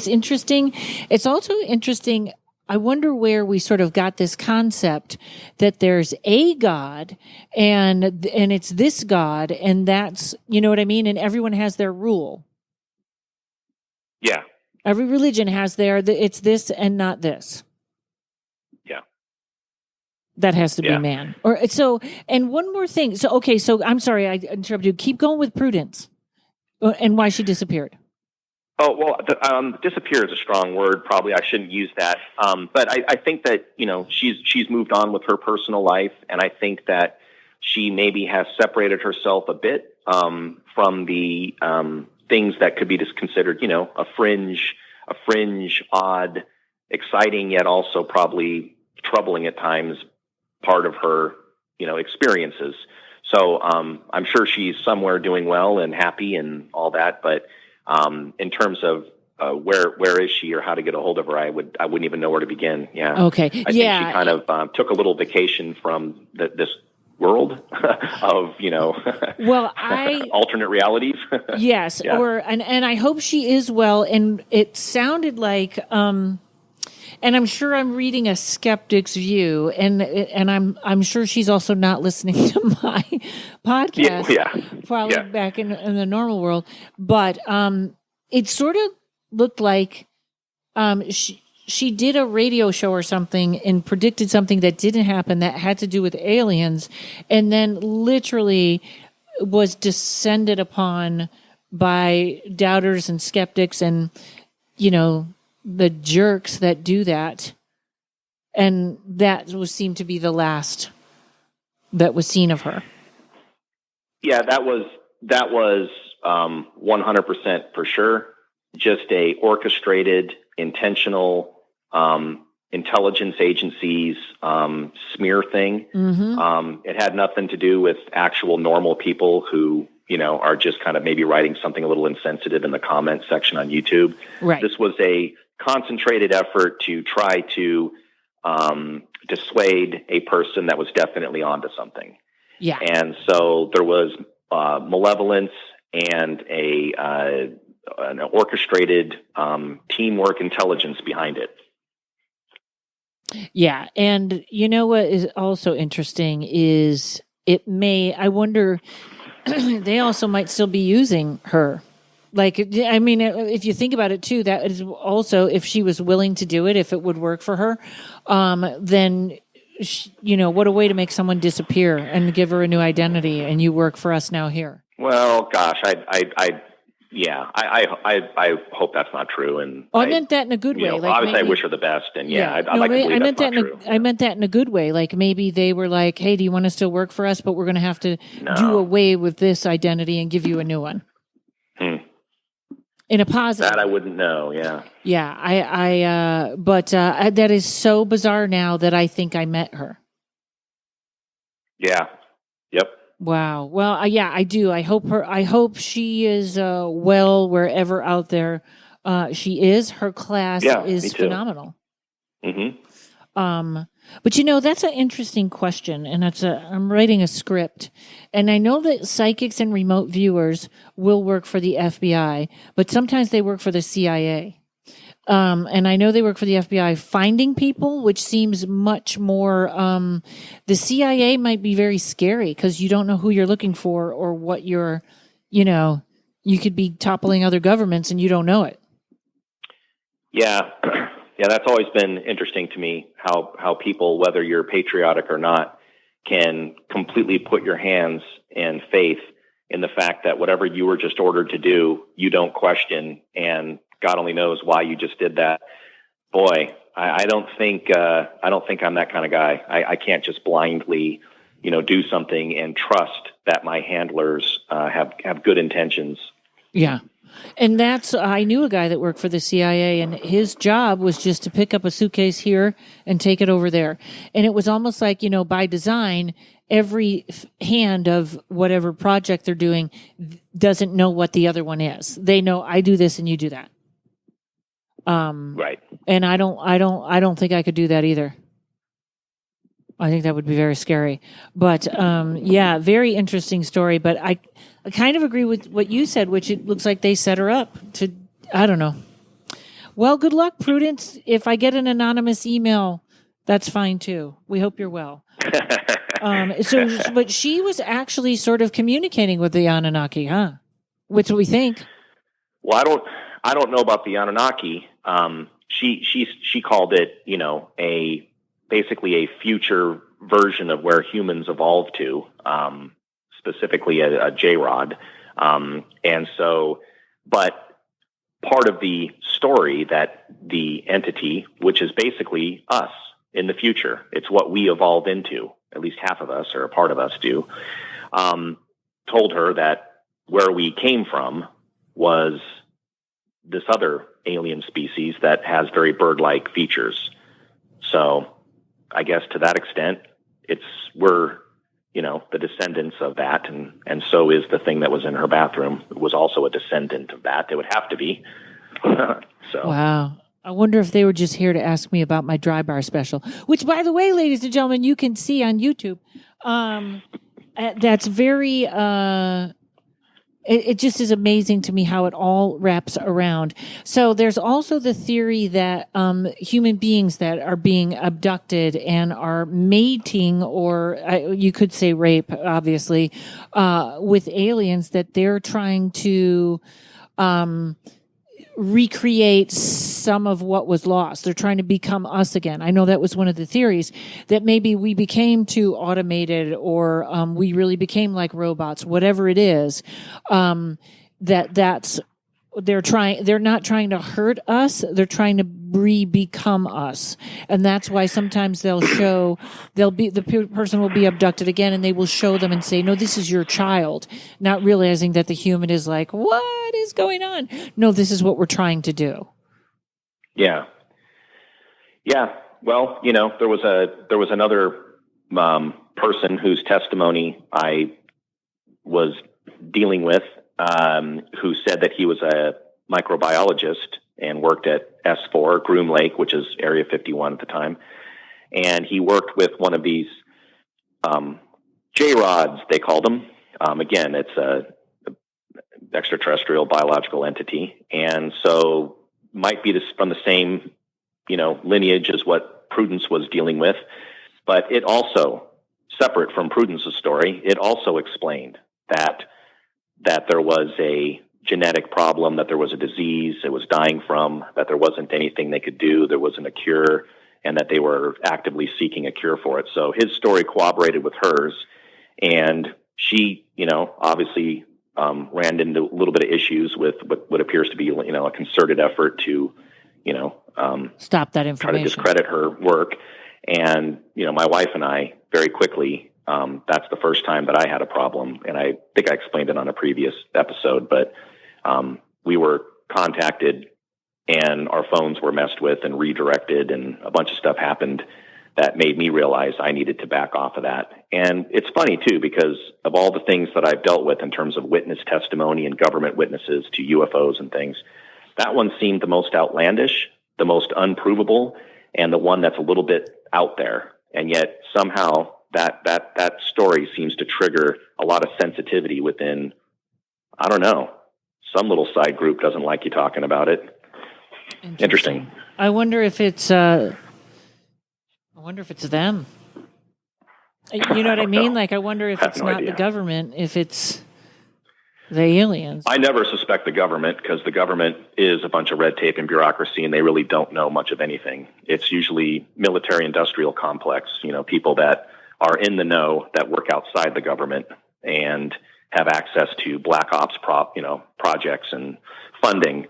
interesting. It's also interesting. I wonder where we sort of got this concept that there's a God and it's this God, and that's, you know what I mean? And everyone has their rule. Yeah. Every religion has it's this and not this. Yeah. That has to be man. And one more thing. So I'm sorry, I interrupted you. Keep going with Prudence and why she disappeared. Oh, well, disappear is a strong word. Probably I shouldn't use that. But I think that, she's moved on with her personal life. And I think that she maybe has separated herself a bit from the things that could be just considered, a fringe, odd, exciting, yet also probably troubling at times part of her, experiences. So I'm sure she's somewhere doing well and happy and all that. But in terms of where is she or how to get a hold of her, I wouldn't even know where to begin. Yeah. Okay. I think she kind of took a little vacation from this world of, well, alternate realities. Yes. Yeah. And I hope she is well. And it sounded like, and I'm sure I'm reading a skeptic's view, and I'm sure she's also not listening to my podcast. Yeah. Probably back in the normal world, but it sort of looked like she did a radio show or something and predicted something that didn't happen that had to do with aliens, and then literally was descended upon by doubters and skeptics and the jerks that do that, and that seemed to be the last that was seen of her. Yeah, that was 100% for sure. Just a orchestrated, intentional intelligence agencies smear thing. Mm-hmm. It had nothing to do with actual normal people who are just kind of maybe writing something a little insensitive in the comment section on YouTube. Right. This was a concentrated effort to try to dissuade a person that was definitely onto something. Yeah. And so there was malevolence and an orchestrated teamwork intelligence behind it. Yeah. And what is also interesting is I wonder, they also might still be using her. Like, I mean, if you think about it too, that is also, if she was willing to do it, if it would work for her, then, what a way to make someone disappear and give her a new identity. And you work for us now here. Well, gosh, I hope that's not true. And I meant that in a good way. Like obviously, I wish her the best. And I'd like to believe that's not true. I meant that in a good way. Like maybe they were like, "Hey, do you want to still work for us? But we're going to have to do away with this identity and give you a new one." In a positive. That I wouldn't know. Yeah. Yeah. But that is so bizarre now that I think I met her. Yeah. Yep. Wow. Well, I do. I hope she is well wherever out there she is. Her class is phenomenal. Mm-hmm. But that's an interesting question, and I'm writing a script, and I know that psychics and remote viewers will work for the FBI, but sometimes they work for the CIA. And I know they work for the FBI finding people, which seems much more, the CIA might be very scary because you don't know who you're looking for or what you're, you could be toppling other governments and you don't know it. Yeah. Yeah, that's always been interesting to me, how people, whether you're patriotic or not, can completely put your hands in faith in the fact that whatever you were just ordered to do, you don't question, and God only knows why you just did that. Boy, I don't think I'm that kind of guy. I can't just blindly, do something and trust that my handlers have good intentions. Yeah. And I knew a guy that worked for the CIA, and his job was just to pick up a suitcase here and take it over there. And it was almost like, by design, every hand of whatever project they're doing doesn't know what the other one is. They know I do this and you do that. Right. And I don't think I could do that either. I think that would be very scary. But very interesting story. But I kind of agree with what you said, which it looks like they set her up to, I don't know. Well, good luck, Prudence. If I get an anonymous email, that's fine too. We hope you're well. But she was actually sort of communicating with the Anunnaki, huh? Which we think. Well, I don't know about the Anunnaki. She called it, basically a future version of where humans evolved to, specifically a J-Rod. And so, but part of the story that the entity, which is basically us in the future, it's what we evolve into, at least half of us or a part of us do, told her that where we came from was this other alien species that has very bird-like features. So I guess to that extent, we're the descendants of that, and so is the thing that was in her bathroom. It was also a descendant of that. It would have to be. So wow. I wonder if they were just here to ask me about my dry bar special, which, by the way, ladies and gentlemen, you can see on YouTube. That's very... It just is amazing to me how it all wraps around. So there's also the theory that human beings that are being abducted and are mating, or you could say rape, obviously, with aliens, that they're trying to recreate some of what was lost. They're trying to become us again. I know that was one of the theories, that maybe we became too automated, or we really became like robots, whatever it is. They're not trying to hurt us. They're trying to become us. And that's why sometimes the person will be abducted again, and they will show them and say, no, this is your child, not realizing that the human is like, what is going on? No, this is what we're trying to do. Yeah. Yeah. Well, there was another person whose testimony I was dealing with, who said that he was a microbiologist and worked at S4, Groom Lake, which is Area 51 at the time. And he worked with one of these J-rods, they called them. Again, it's a extraterrestrial biological entity. And so might be from the same, lineage as what Prudence was dealing with. But it also, separate from Prudence's story, it also explained that there was a genetic problem, that there was a disease it was dying from, that there wasn't anything they could do, there wasn't a cure, and that they were actively seeking a cure for it. So his story corroborated with hers, and she, obviously ran into a little bit of issues with what appears to be, a concerted effort to, stop that information, try to discredit her work. And, my wife and I very quickly, that's the first time that I had a problem. And I think I explained it on a previous episode, but we were contacted and our phones were messed with and redirected, and a bunch of stuff happened that made me realize I needed to back off of that. And it's funny too, because of all the things that I've dealt with in terms of witness testimony and government witnesses to UFOs and things, that one seemed the most outlandish, the most unprovable, and the one that's a little bit out there. And yet somehow that story seems to trigger a lot of sensitivity within, I don't know, some little side group doesn't like you talking about it. Interesting. I wonder if it's them. You know what I mean? Like, I wonder if it's not the government, if it's the aliens. I never suspect the government, because the government is a bunch of red tape and bureaucracy, and they really don't know much of anything. It's usually military-industrial complex, people that are in the know, that work outside the government and have access to black ops projects and funding.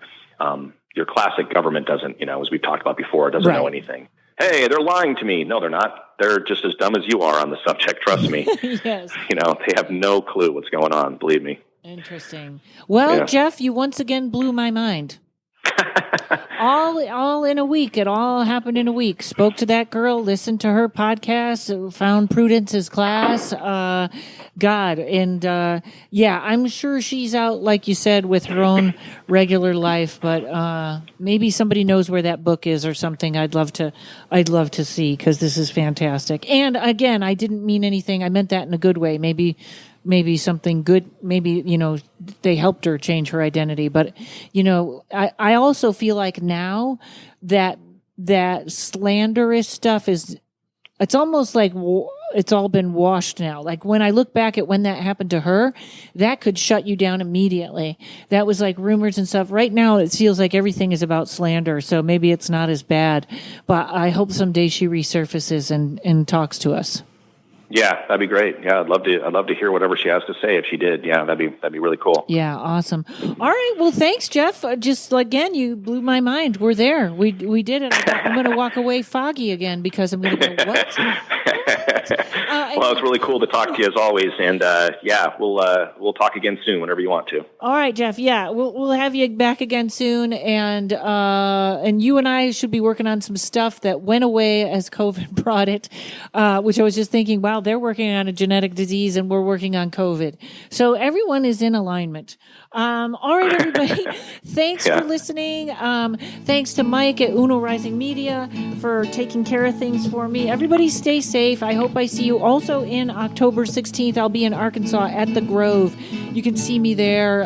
Your classic government doesn't, as we've talked about before, doesn't know anything. Hey, they're lying to me. No, they're not. They're just as dumb as you are on the subject. Trust me. Yes. They have no clue what's going on. Believe me. Interesting. Well, Jeff, you once again blew my mind. all in a week. It all happened in a week. Spoke to that girl, listened to her podcast, found Prudence's class. God. And, I'm sure she's out, like you said, with her own regular life, but, maybe somebody knows where that book is or something. I'd love to see, because this is fantastic. And again, I didn't mean anything. I meant that in a good way. Maybe something good, maybe, they helped her change her identity. But, I also feel like now that slanderous stuff it's almost like it's all been washed now. Like, when I look back at when that happened to her, that could shut you down immediately. That was like rumors and stuff. Right now, it feels like everything is about slander. So maybe it's not as bad, but I hope someday she resurfaces and talks to us. Yeah, that'd be great. Yeah, I'd love to hear whatever she has to say if she did. Yeah, that'd be really cool. Yeah, awesome. All right, well, thanks, Jeff. Just again, you blew my mind. We're there. We did it. I'm going to walk away foggy again because I'm going to go, what? Well, it's really cool to talk to you as always, and we'll talk again soon whenever you want to. All right, Jeff. Yeah, we'll have you back again soon, and you and I should be working on some stuff that went away as COVID brought it, which I was just thinking, wow, they're working on a genetic disease and we're working on COVID. So everyone is in alignment. All right, everybody. Thanks for listening. Thanks to Mike at Uno Rising Media for taking care of things for me. Everybody stay safe. I hope I see you also in October 16th. I'll be in Arkansas at the Grove. You can see me there.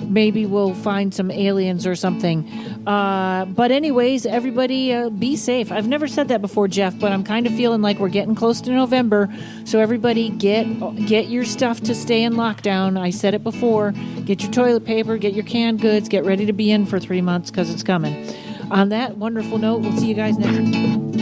Maybe we'll find some aliens or something. But anyways, everybody be safe. I've never said that before, Jeff, but I'm kind of feeling like we're getting close to November. So everybody get your stuff to stay in lockdown. I said it before. Get your toilet paper, get your canned goods, get ready to be in for 3 months because it's coming. On that wonderful note, we'll see you guys next week.